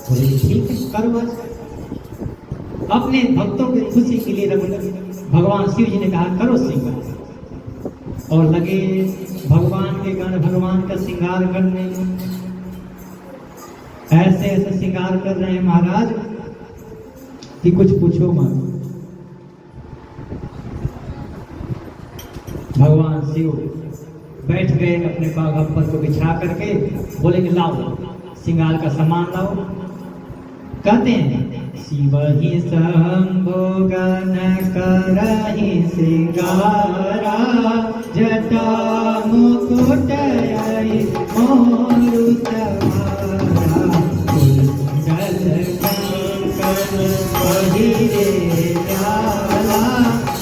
बोले ठीक है करो। अपने भक्तों की खुशी के लिए भगवान शिव जी ने कहा करो श्रृंगार, और लगे भगवान के गण भगवान का श्रृंगार करने। ऐसे ऐसे श्रृंगार कर रहे हैं महाराज कि कुछ पूछो मत। भगवान शिव बैठ गए अपने बाघ को बिछा करके, बोले कि लाओ श्रृंगार का सामान लाओ। कहते हैं शिव ही शंभो गण करहि श्रृंगारा, जटा मुकुट आई मोरु तुम्हारा कुंडल कंकण पहिरे जाला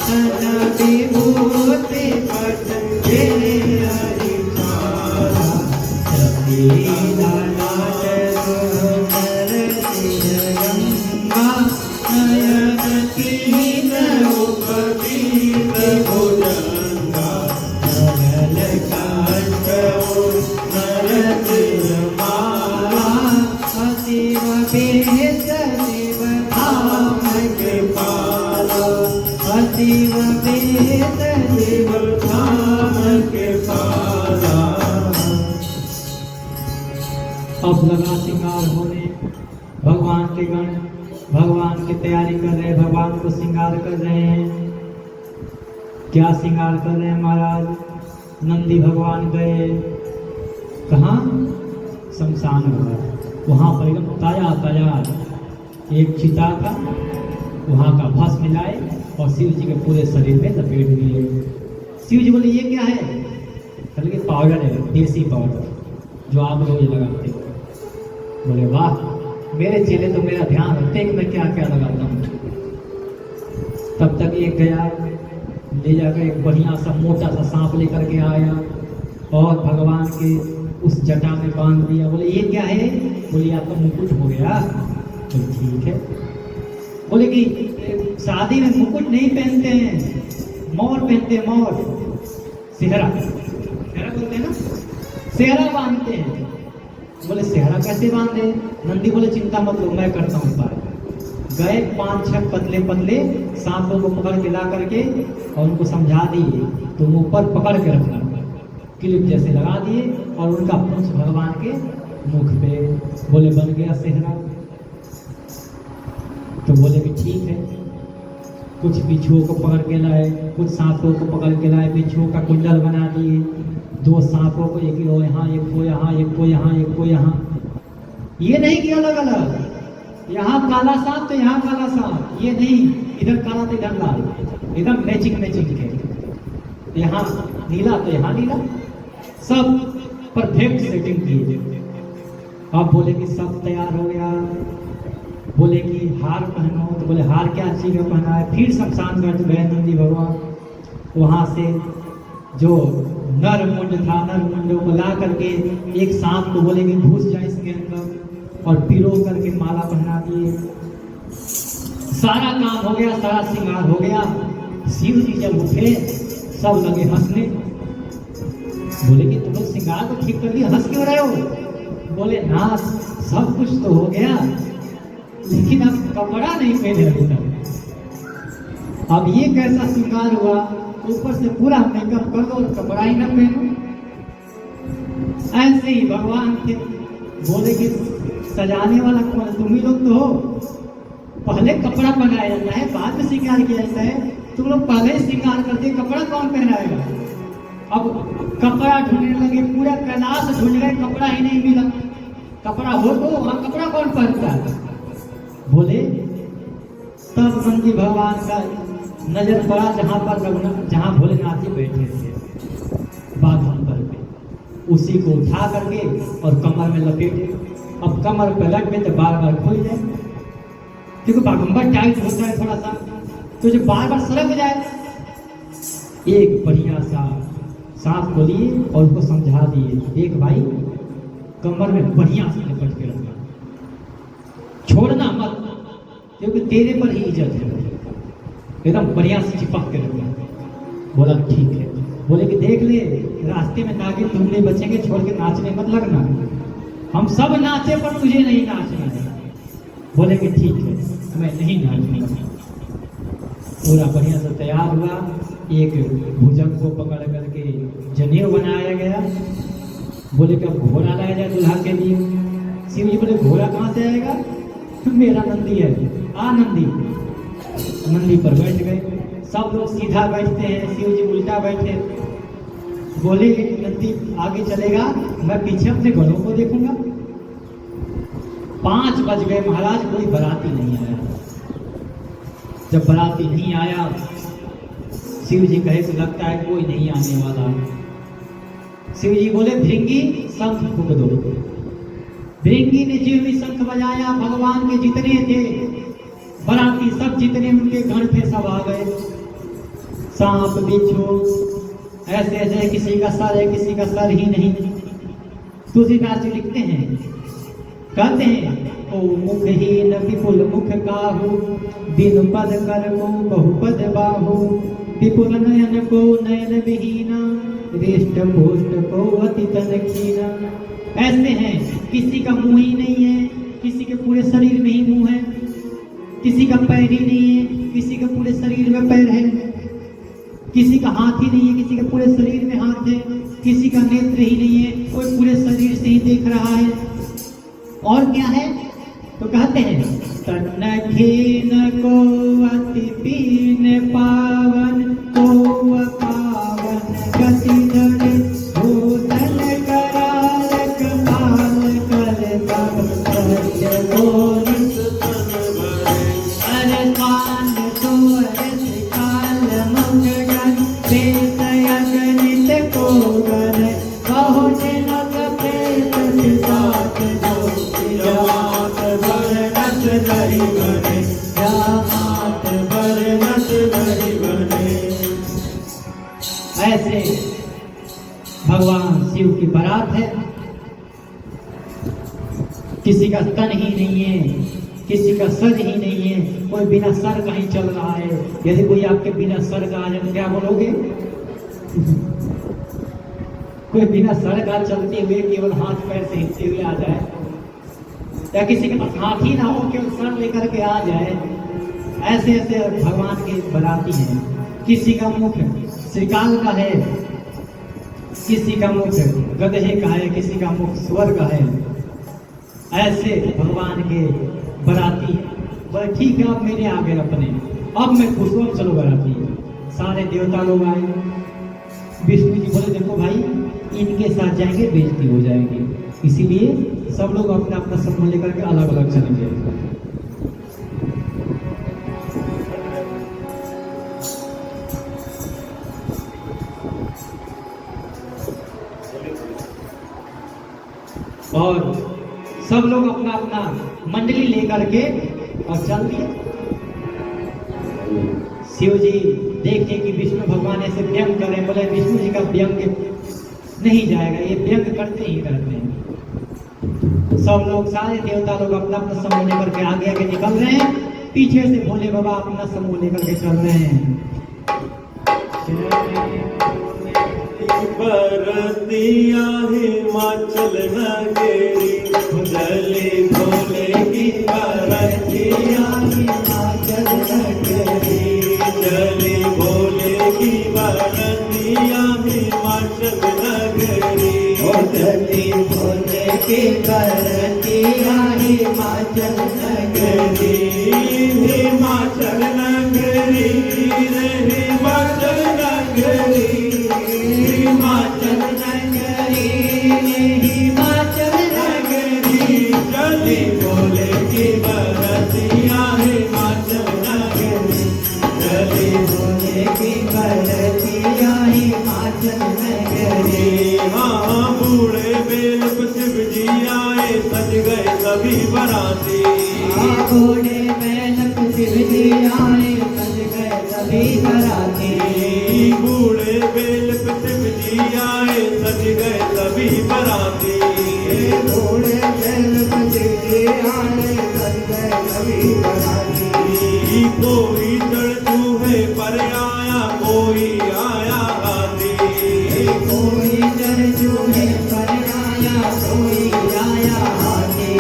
तन विभूति पट हरिचारा सतीला नाट सुंदर सिरगंगा नयन कीन उपवीत भुजंगा नरल कंठ नरत माला अतिव बेस देव धाम के पाला अतिव बेस देव धाम के पाला। अब लगा श्रृंगार होने, भगवान के गण भगवान की तैयारी कर रहे हैं, भगवान को श्रृंगार कर रहे हैं। क्या श्रृंगार कर रहे हैं महाराज? नंदी भगवान गए कहाँ? शमशान घाट। वहाँ पर एकदम ताजा ताजा एक चिता था, वहाँ का भस्म मिलाए और शिव जी के पूरे शरीर में लपेट दिए। शिव जी बोले ये क्या है? कहले पाउडर है, देसी पाउडर जो आप रोज लगाते हो। बोले वाह, मेरे चेले तो मेरा ध्यान रखते हैं कि मैं क्या क्या लगाता हूँ। तब तक एक गया, ले जाकर एक बढ़िया सा मोटा सा सांप लेकर के आया और भगवान के उस जटा में बांध दिया। बोले ये क्या है? बोले आपका मुकुट हो गया। तो ठीक है। बोले कि शादी में मुकुट नहीं पहनते हैं, मोर पहनते हैं, मोर सेहरा बोलते हैं ना, सेहरा बांधते हैं। बोले सेहरा कैसे बांधे? नंदी बोले चिंता मत लो, मैं करता हूँ उपाय। गए 5-6 पतले पतले सांपों को पकड़ के ला करके और उनको समझा दिए, तुम ऊपर पकड़ के रखना, क्लिप जैसे लगा दिए और उनका पूंछ भगवान के मुख पे। बोले बन गया सेहरा। तो बोले कि ठीक है। कुछ बिच्छुओं को पकड़ के लाए, कुछ सांपों को पकड़ के लाए, बिच्छुओं का कुंडल बना दिए। 2 सांपों को एक को यहाँ, एक को यहाँ, एक को यहाँ, एक को यहाँ। ये नहीं कि अलग अलग, यहाँ काला सांप तो यहाँ काला सांप, ये नहीं, इधर काला तो इधर लाल, एकदम मैचिंग मैचिंग है। यहाँ नीला तो यहाँ नीला, सब परफेक्ट सेटिंग की। अब बोले कि सब तैयार हो गया। बोले कि हार पहनो। तो बोले हार क्या चीज का पहना है? फिर शमशान घाट गए नंदी भगवान। वहां से जो नर मुंड था, नर मुंडों को ला करके एक सांप को बोले कि घुस जाए इसके अंदर और पिरो करके माला पहना दिए। सारा काम हो गया, सारा श्रृंगार हो गया। शिव जी जब उठे सब लगे हंसने। बोले कि तुम लोग श्रृंगार तो ठीक कर लिया, हंस क्यों रहे हो? बोले ना, सब कुछ तो हो गया लेकिन अब कपड़ा नहीं पहने अभी तक। अब ये कैसा श्रृंगार हुआ, ऊपर से पूरा मेकअप कर दो और कपड़ा ही न पहनो। ऐसे ही भगवान थे। बोले कि सजाने वाला कौन? तुम ही लोग तो हो। पहले कपड़ा पहनाया जाता है, बाद में श्रृंगार किया जाता है। तुम लोग पहले श्रृंगार करते, कपड़ा कौन पहनाएगा? अब कपड़ा ढूंढने लगे, पूरा कैलाश ढूंढ गए, कपड़ा ही नहीं मिला। कपड़ा हो तो वहां कपड़ा कौन पहनता है? बोले तब नंदी भगवान का नजर पड़ा जहां पर जहां भोलेनाथ जी बैठे थे बाघम पर पे। उसी को उठा करके और कमर में लपेटे। अब कमर पे लग में तो बार बार खुल जाए, क्योंकि बाघंबर टाइट होता है थोड़ा सा, तो जो बार बार सरक जाए। एक बढ़िया सा सांप को लिए और उसको समझा दिए, देख भाई कमर में बढ़िया से लपट के रखना, छोड़ना मत, क्योंकि तेरे पर ही इज्जत है, एकदम बढ़िया से चिपक के रखना। बोला ठीक है। बोले कि देख ले रास्ते में नागिन ढूंढने बचेंगे, छोड़ के नाचने मत लगना, हम सब नाचे पर तुझे नहीं नाचना है। बोले कि ठीक है, मैं नहीं नाचनी। पूरा बढ़िया से तैयार हुआ। एक भुजंग को पकड़ करके जनेऊ बनाया गया। बोले कि अब घोड़ा लाया जाए दुल्हा के लिए। शिव जी बोले घोड़ा कहाँ से आएगा? मेरा नंदी है, आ नंदी। नंदी पर बैठ गए। सब लोग सीधा बैठते हैं, शिव जी उल्टा बैठे। बोले कि नंदी आगे चलेगा, मैं पीछे अपने घोड़ों को देखूंगा। 5 बज गए महाराज, कोई बाराती नहीं आया। जब बाराती नहीं आया, शिव जी कहे तो लगता है कोई नहीं आने वाला। शिव जी बोले भृंगी शंख फूंक दो। भृंगी ने जो भी शंख बजाया, भगवान के जितने थे बराती सब जितने उनके घर थे सब आ गए। सांप बिच्छू ऐसे ऐसे, किसी का सर है किसी का सर ही नहीं। तुलसीदास जी लिखते हैं, कहते हैं ओ मुखहीन विपुल मुख काहू, बिनु पद कर को बहुपद बाहू, विपुल नयन को नयन विहीना, हृष्ट पुष्ट को अति तन खीना। ऐसे हैं किसी का मुंह ही नहीं है, किसी के पूरे शरीर में ही मुंह है, किसी का पैर ही नहीं है, किसी के पूरे शरीर में पैर है, किसी का हाथ ही नहीं है, किसी के पूरे शरीर में हाथ है, किसी का नेत्र ही नहीं है, कोई पूरे शरीर से ही देख रहा है। और क्या है तो कहते हैं तन खीन को अति पीन पावन को पावन गति धरे, भूतल कराल कमाल कर तब सत्य बोल अरे कान तो काल मंगल बेसय गणित को गर बहुत नक प्रेत साथ जो जात बरनत रही बने, जात बरनत रही बने। ऐसे भगवान शिव की बारात है। किसी का तन ही नहीं है, किसी का सर ही नहीं है, कोई बिना सर का ही चल रहा है। यदि कोई आपके बिना सर का आ जाए तो क्या बोलोगे? कोई बिना सर का चलते हुए केवल हाथ पैर से हिलते हुए आ जाए, या किसी के पास हाथ ही ना हो केवल सर लेकर के आ जाए। ऐसे ऐसे भगवान के बाराती हैं। किसी का मुख श्रीकाल का है, किसी का मुख गधे का है, किसी का मुख स्वर का है। ऐसे भगवान के बाराती बोले ठीक है अब मेरे आ गए अपने, अब मैं खुश हूँ, चलो बाराती। सारे देवता लोग आए। विष्णु जी बोले देखो भाई इनके साथ जाएंगे बेइज्जती हो जाएगी, इसीलिए सब लोग अपना अपना समूह लेकर के अलग अलग चलेंगे। और सब लोग अपना अपना मंडली लेकर के और चल दिए। शिव जी देखे कि विष्णु भगवान ऐसे व्यंग कर रहे, बोले विष्णु जी का व्यंग नहीं जाएगा, ये व्यंग करते ही करते हैं। सब लोग सारे देवता लोग अपना अपना समूह लेकर के आगे आगे निकल रहे हैं, पीछे से भोले बाबा अपना समूह लेकर के चल रहे हैं। बरतिया हिमाचल नगरी, जले भोले की बरतिया हिमाचल नगरी, जले भोले की बरतिया हिमाचल नगरी, जले भोले की बरतिया हिमाचल नगरी, हिमाचल नगरी रे हिमाचल नगरी, हिमाचल नगरी हिमाचल नगरी, जले भोले की बरतिया हिमाचल नगरी, जले भोले की बरतिया हिमाचल नगरी। हाँ बूढ़े बेल शिव जी आए, सज गए सभी बराती। बूढ़े बेल शिव जी आए, सज गए सभी बराती। बूढ़े बेल शिव जी आए, सज गए सभी बराती। बूढ़े बेल शिव जी आए, सज गए सभी बराती। कोई चढ़ चूहे पर आया, कोई आया हाथी, कोई चढ़ चूहे पर आया, कोई आया हाथी,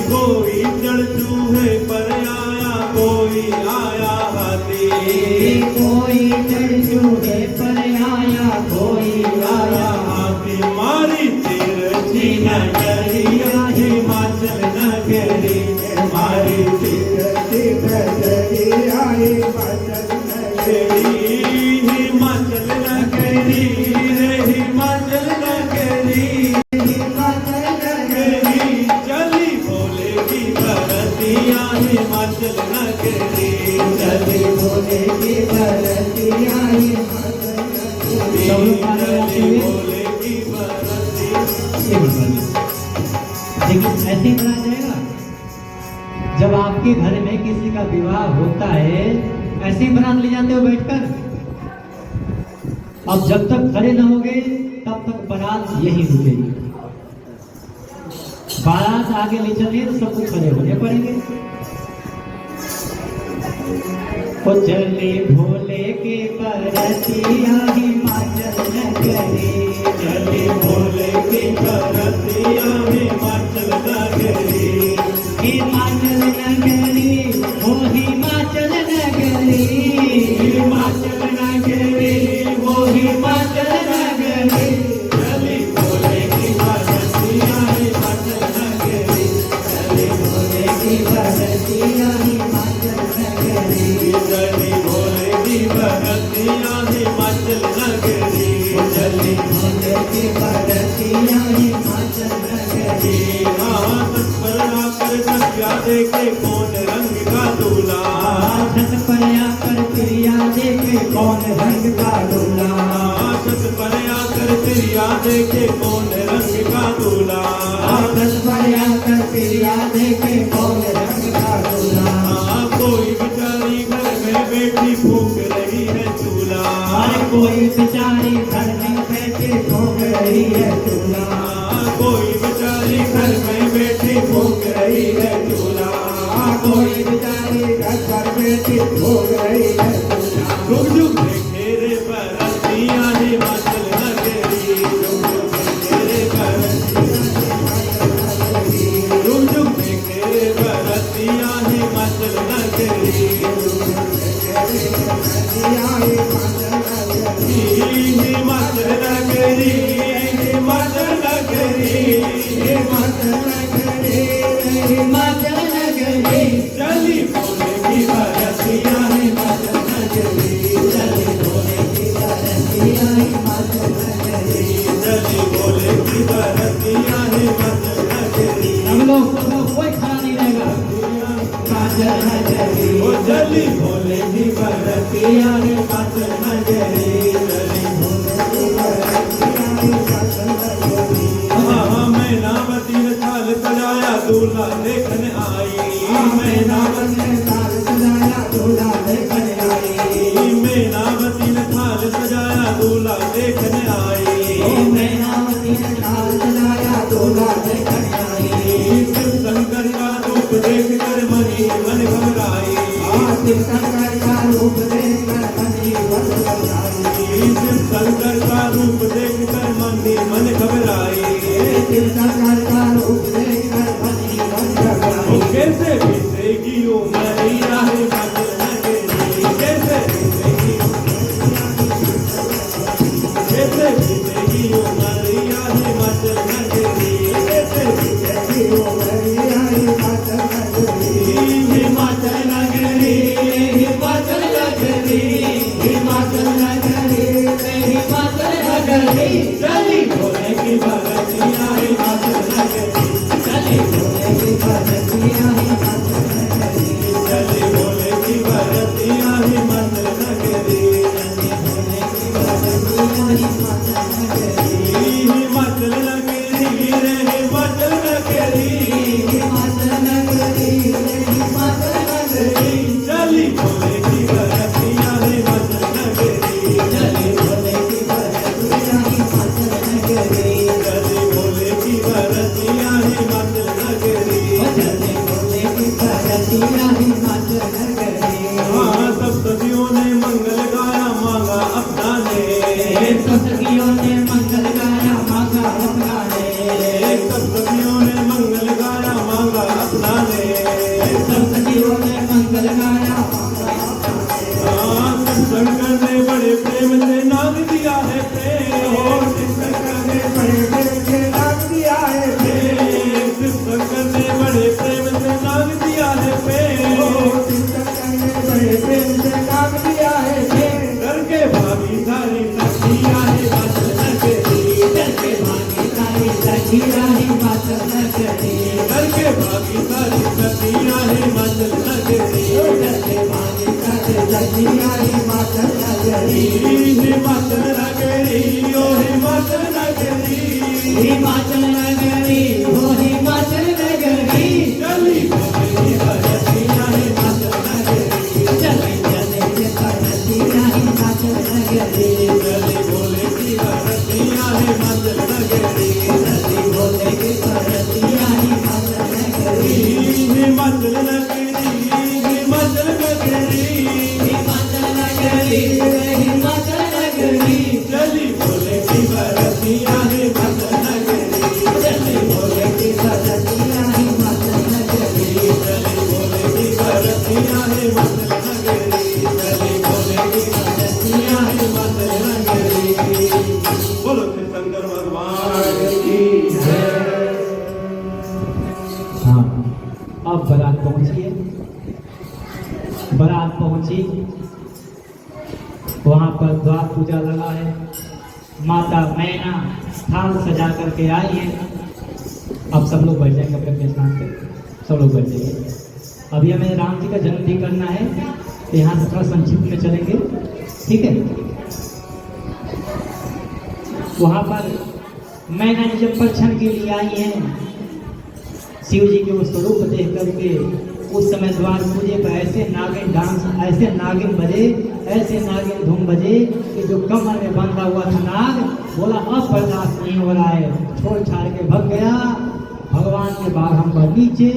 कोई चढ़ चूहे पर आया, कोई आया हाथी, कोई चढ़ चूहे पर आया, कोई आया हाथी। मारी तिरछी नगरिया हिमाचल नगरी, मारी तिरछी नगरिया हिमाचल नगरी, हिमाचल नगरी रे हिमाचल नगरी, हिमाचल नगरी, चली भोले की बरतिया हिमाचल नगरी, चली भोले की बरतिया विवाह होता है ऐसे ही बारात ले जाते हो बैठकर। अब जब तक खड़े न होगे तब तक बारात यही रुकेगी। बारात आगे ले चलिए तो सबको खड़े होने पड़ेंगे। ओ चले भोले के परतिया हिमाचल नगरी, चले भोले की करतिया हिमाचल नगरी, हिमाचल नगरी ओ हिमाचल नगरी, हिमाचल नगरी वो हिमाचल नगरी। चले भोले की करतिया हिमाचल नगरी, चले भोले की परतिया हिमाचल नगरी, चले भोले की करतिया हिमाचल नगरी, चले भोले की परतिया हिमाचल नगरी। पर आकर सत्या देखे कौन रंग का दूल्हा, छत पर आकर प्रिया देखे कौन रंग का दूल्हा, छत पर आकर प्रिया देखे कौन रंग का दूल्हा, छत पर आकर प्रिया देखे कौन रंग का दूल्हा। कोई बेचारी घर में बैठी फूंक रही है चूल्हा, कोई बेचारी घर में बैठे फूंक रही है चूल्हा, कोई बेचारी घर में बैठी फूंक रही है चूल्हा, कोई बेचारी घर पर बैठी फूंक रही है चूल्हा। झुक झुक देखे रे परतिया हिमाचल नगरी, झुक झुक देखे रे परतिया, झुक झुक देखे रे परतिया हिमाचल नगरी, हिमाचल नगरी, हिमाचल नगरी, हिमाचल नगरी, चली भोले की परतिया हिमाचल नगरी, चले भोले की परतिया हिमाचल नगरी। चली भोले की परतिया हिमाचल नगरी, हम लोग कोई खड़ा नहीं रहेगा। हिमाचल नगरी, ओ चली भोले की परतिया हिमाचल नगरी, चली मैं नावती ने थाल सजाया दूल्हा देखने आई, मैं नावती ने थाल सजाया दूल्हा देखने आई, मैं नावती ने थाल सजाया दूल्हा देखने आई, मैनावती ने थाल सजाया दूल्हा देखने आई। शिव शंकर का रूप देख कर मनी मन घबराई, शिव शंकर का रूप देखकर मनी मन घबराई, शिव शंकर का रूप देख कर मनी मन घबराई, शिव शंकर का रूप देखकर मनी मन घबराई। कैसे बीतेगी उमरिया हिमाचल नगरी, कैसे बीतेगी, कैसे बीतेगी उमरिया हिमाचल नगरी, कैसे बीतेगी उमरिया हिमाचल नगरी, हिमाचल नगरी, हिमाचल नगरी, हिमाचल नगरी, हिमाचल नगरी। चली भोले की परतिया हिमाचल नगरी, चले भोले की परतिया हिमाचल नगरी, चली भोले की परतिया हिमाचल नगरी, चले भोले की परतिया हिमाचल नगरी, हिमाचल नगरी रे हिमाचल नगरी, हिमाचल नगरी, हिमाचल नगरी। चली भोले की परतिया हिमाचल नगरी, चले भोले की परतिया हिमाचल नगरी, चली भोले की परतिया हिमाचल नगरी, चले भोले की परतिया हिमाचल नगरी। हाँ सप्ततियों ने मंगल गाया मांगा अपना ने, सतगियों ने मंगल गाया मांगा अपना ने, सप्ततियों ने मंगल गाया मांगा अपना ने, सतगियों ने मंगल गाया मांगा अपना ने। हाँ शंकर ने बड़े प्रेम से नाम दिया है प्रेम, और शंकर ने बड़े प्रेम से नाम दिया है प्रेम, शंकर ने बड़े प्रेम से नाम दिया है प्रेम, शंकर ने बड़े प्रेम से नाम दिया है प्रेम। करके भाभी सारी सखिया हिमाचल नगरी, करके भागी सारी सखिया हिमाचल नगरी, करके भाभी सारी सखिया हिमाचल नगरी, करके भागी सारी सखिया हिमाचल नगरी, हिमाचल नगरी ओ हिमाचल नगरी, हिमाचल नगरी ओ हिमाचल नगरी। चली भोले की परतिया हिमाचल नगरी, धरतिया हिम्मत नगरी, चली भोले की धरतिया हिम्मत नगरी, चली भोले की धरतिया हिम्मत नगरी, चली भोले की धरतिया हिम्मत नगरी। बोलो श्री शंकर भगवान की जय। हाँ, अब बारात पहुंची है। बारात पहुंची, वहां पर द्वार पूजा लगा है। माता मैना थाल सजा करके आई है। अब सब लोग बैठ जाएंगे अपने अपने स्थान पे, सब लोग बैठ जाइए। अभी हमें राम जी का जन्म भी करना है, तो यहाँ से थोड़ा संक्षिप्त में चलेंगे, ठीक है। वहां पर मैना जी जब परीक्षण के लिए आई है, शिव जी के वो स्वरूप देख करके उस समय द्वार पूजे पर ऐसे नागिन डांस, ऐसे नागिन बजे, ऐसे नागिन धूम बजे कि जो कमर में बंधा हुआ था नाग बोला अब बर्दाश्त नहीं हो रहा है, छोड़ छाड़ के भग गया। भगवान के बारहंबर नीचे,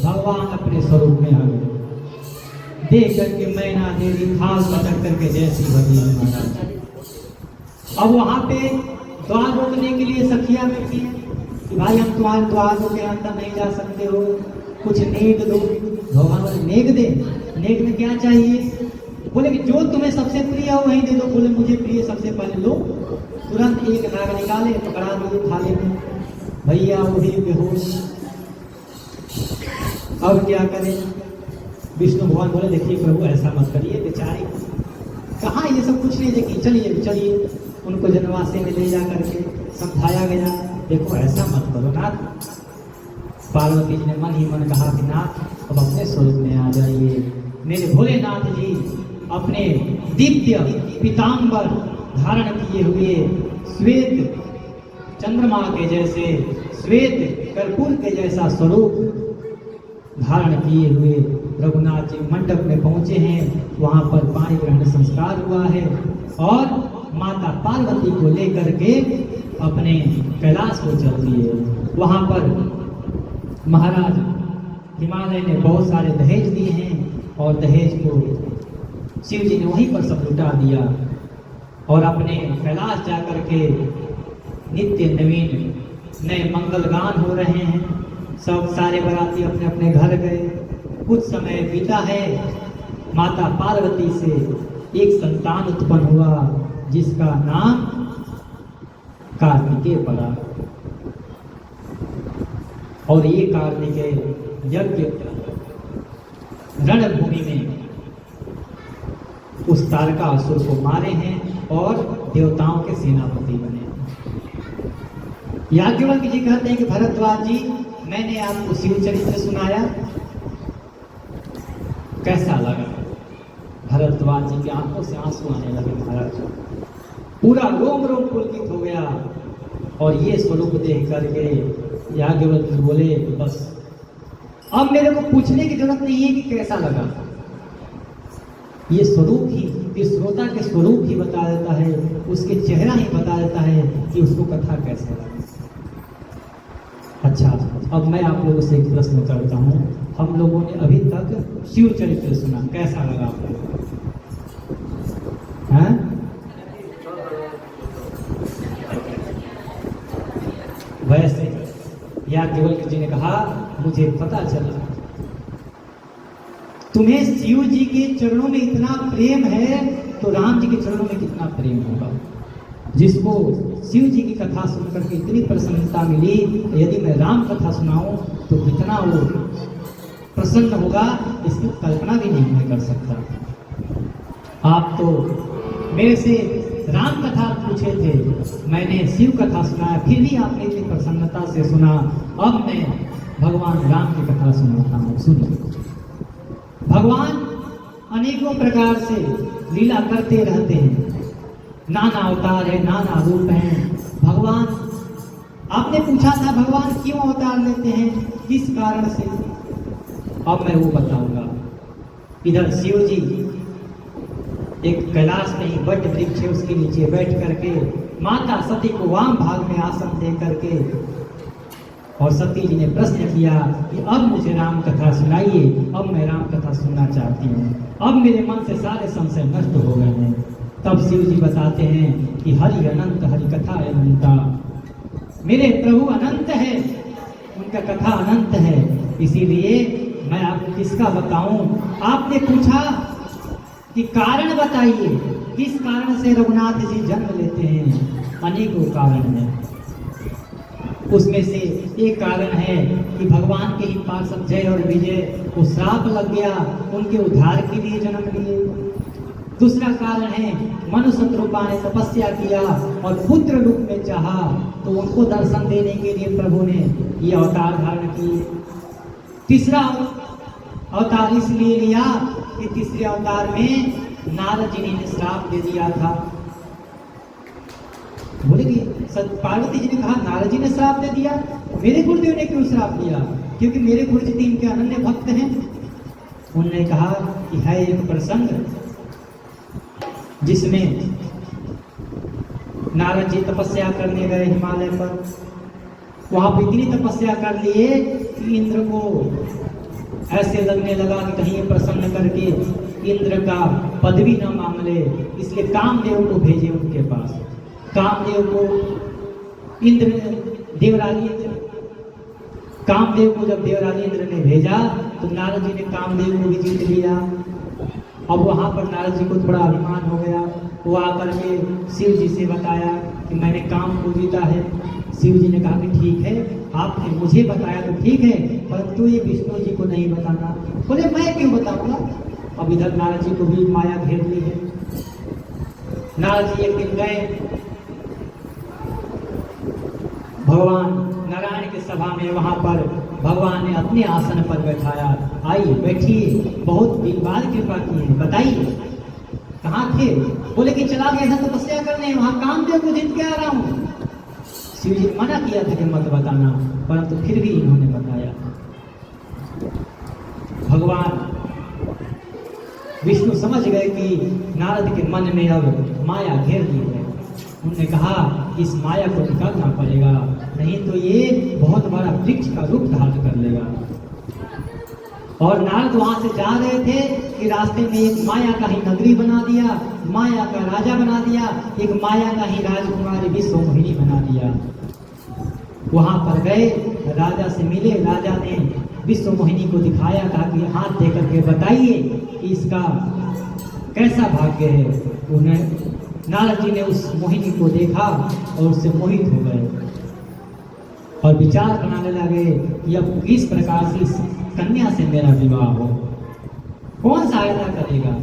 भगवान अपने स्वरूप में आ गए। देख करके मैना देवी खास पटक करके जैसी बनी महाराज। अब वहां पे द्वार रोकने के लिए सखिया बैठी कि भाई हम तुम्हारे द्वारों के अंदर नहीं जा सकते हो, कुछ नेक दो। भगवान बोले नेक दे, नेक में क्या चाहिए? बोले कि जो तुम्हें सबसे प्रिय हो वही दे दो। बोले मुझे प्रिय सबसे पहले लो। तुरंत एक नाग निकाले, पकड़ा दिए थाली में, भैया वही बेहोश। अब क्या करें? विष्णु भगवान बोले देखिए प्रभु ऐसा मत करिए, बेचारी कहाँ ये सब कुछ नहीं देखी, चलिए चलिए। उनको जनवासे में ले जा करके समझाया गया, देखो ऐसा मत करो नाथ। पार्वती जी ने मन ही मन कहा कि नाथ अब अपने स्वरूप में आ जाइए। मेरे भोलेनाथ जी अपने दिव्य पीतांबर धारण किए हुए श्वेत चंद्रमा के जैसे, श्वेत कर्पूर के जैसा स्वरूप धारण किए हुए रघुनाथ जी मंडप में पहुंचे हैं। वहां पर पाणी ग्रहण संस्कार हुआ है और माता पार्वती को लेकर के अपने कैलाश को चल दिए। वहां पर महाराज हिमालय ने बहुत सारे दहेज दिए हैं और दहेज को शिव जी ने वहीं पर सब लुटा दिया और अपने कैलाश जाकर के नित्य नवीन नए मंगल गान हो रहे हैं। सब सारे बाराती अपने अपने घर गए। कुछ समय बीता है, माता पार्वती से एक संतान उत्पन्न हुआ जिसका नाम कार्तिकेय पड़ा। और ये कार्तिकेय यज्ञ रणभूमि में उस तारकासुर को मारे हैं और देवताओं के सेनापति बने। याज्ञवल्क्य जी कहते हैं कि भरद्वाज जी मैंने आपको शिव चरित्र सुनाया, कैसा लगा? भरद्वाज जी की आंखों से आंसू आने लगे। महाराज पूरा रोम रोम पुलकित हो गया और ये स्वरूप देख करके याज्ञवल्क्य जी बोले बस अब मेरे को पूछने की जरूरत नहीं है कि कैसा लगा। ये स्वरूप ही, ये श्रोता के स्वरूप ही बता देता है, उसके चेहरा ही बता देता है कि उसको कथा कैसे लगा। अच्छा, अब मैं आप लोगों से एक प्रश्न करता हूँ। हम लोगों ने अभी तक शिव चरित्र सुना, कैसा लगा आपको? हैं? वैसे याज्ञवल्क्य जी ने कहा मुझे पता चला तुम्हें शिव जी के चरणों में इतना प्रेम है तो राम जी के चरणों में कितना प्रेम होगा। जिसको शिव जी की कथा सुनकर के इतनी प्रसन्नता मिली, यदि मैं राम कथा सुनाऊं तो कितना वो प्रसन्न होगा, इसकी कल्पना भी नहीं मैं कर सकता। आप तो मेरे से राम कथा पूछे थे, मैंने शिव कथा सुनाया, फिर भी आपने इतनी प्रसन्नता से सुना। अब मैं भगवान राम की कथा सुनाता हूँ, सुनिए। भगवान अनेकों प्रकार से लीला करते रहते हैं, नाना अवतार है, नाना रूप हैं। भगवान, आपने पूछा था भगवान क्यों अवतार लेते हैं, किस कारण से, अब मैं वो बताऊंगा। इधर शिव जी एक कैलाश में ही वट वृक्ष है, उसके नीचे बैठ करके माता सती को वाम भाग में आसन दे करके और सती जी ने प्रश्न किया कि अब मुझे राम कथा सुनाइए, अब मैं राम कथा सुनना चाहती हूँ, अब मेरे मन से सारे संशय नष्ट हो गए हैं। तब शिव जी बताते हैं कि हरि अनंत, हरि कथा अनंता। मेरे प्रभु अनंत है, उनका कथा अनंत है, इसीलिए मैं आपको किसका बताऊं। आपने पूछा कि कारण बताइए, किस कारण से रघुनाथ जी जन्म लेते हैं। अनेकों कारण है, उसमें से एक कारण है कि भगवान के ही पार्षद जय और विजय को श्राप लग गया, उनके उद्धार के लिए जन्म लिए। दूसरा कारण है मनुष्य रूपा ने तपस्या किया और पुत्र रूप में चाहा, तो उनको दर्शन देने के लिए प्रभु ने ये अवतार धारण किए। तीसरा अवतार इसलिए लिया कि तीसरे अवतार में नारद जी ने श्राप दे दिया था। बोले कि पार्वती जी ने कहा नारद जी ने श्राप दे दिया, मेरे गुरुदेव ने क्यों श्राप दिया? क्योंकि मेरे गुरु जी इनके अनन्य भक्त हैं। उन्होंने कहा कि है एक प्रसंग जिसमें नारद जी तपस्या करने गए हिमालय पर, वहां पर इतनी तपस्या कर लिए कि इंद्र को ऐसे लगने लगा कि कहीं प्रसन्न करके इंद्र का पदवी न मांग ले, इसलिए कामदेव को भेजे उनके पास। कामदेव को इंद्र देवराज इंद्र, कामदेव को जब देवराज इंद्र ने भेजा तो नारद जी ने कामदेव को भी जीत लिया। अब वहां पर नारद जी को थोड़ा अभिमान हो गया, वो आकर के शिव जी से बताया कि मैंने काम को जीता है। शिव जी ने कहा कि ठीक है, आपने मुझे बताया तो ठीक है, परंतु ये विष्णु जी को नहीं बताना। बोले मैं क्यों बताऊंगा? अब इधर नारद जी को भी माया घेर ली है। नारद जी एक दिन गए भगवान नारायण की सभा में, वहां पर भगवान ने अपने आसन पर बैठाया। आइए बैठिए, बहुत दिन बाद कृपा की है, बताइए कहाँ थे? बोले कि चला गया था तपस्या करने, वहां कामदेव को जीत के आ रहा हूं। शिव जी ने मना किया था कि मत बताना, परंतु फिर भी इन्होंने बताया। भगवान विष्णु समझ गए कि नारद के मन में अब माया घेर ली है। उन्होंने कहा इस माया को निकालना पड़ेगा, नहीं तो ये बहुत बड़ा वृक्ष का रूप धारण कर लेगा। और नारद वहां से जा रहे थे कि रास्ते में एक माया का ही नगरी बना दिया, माया का राजा बना दिया, एक माया का ही राजकुमारी विश्व मोहिनी बना दिया। वहां पर गए, राजा से मिले, राजा ने विश्व मोहिनी को दिखाया, कहा कि हाथ दे करके बताइए कि इसका कैसा भाग्य है। उन्हें नारद जी ने उस मोहिनी को देखा और उससे मोहित हो गए और विचार बनाने लगे कि अब किस प्रकार से इस कन्या से मेरा विवाह हो, कौन सहायता करेगा।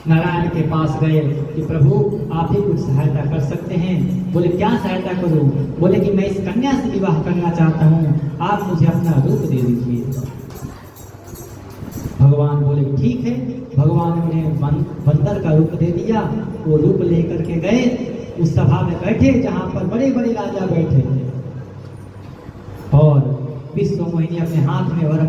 नारायण के पास गए कि प्रभु आप ही कुछ सहायता कर सकते हैं। बोले क्या सहायता करूं? बोले कि मैं इस कन्या से विवाह करना चाहता हूं, आप मुझे अपना रूप दे दीजिए। भगवान बोले ठीक है। भगवान ने उन्हें बंदर का रूप दे दिया। वो रूप लेकर के गए, उस सभा में बैठे जहां पर बड़े बड़े राजा बैठे थे, और विश्व मोहिनी अपने हाथ में वर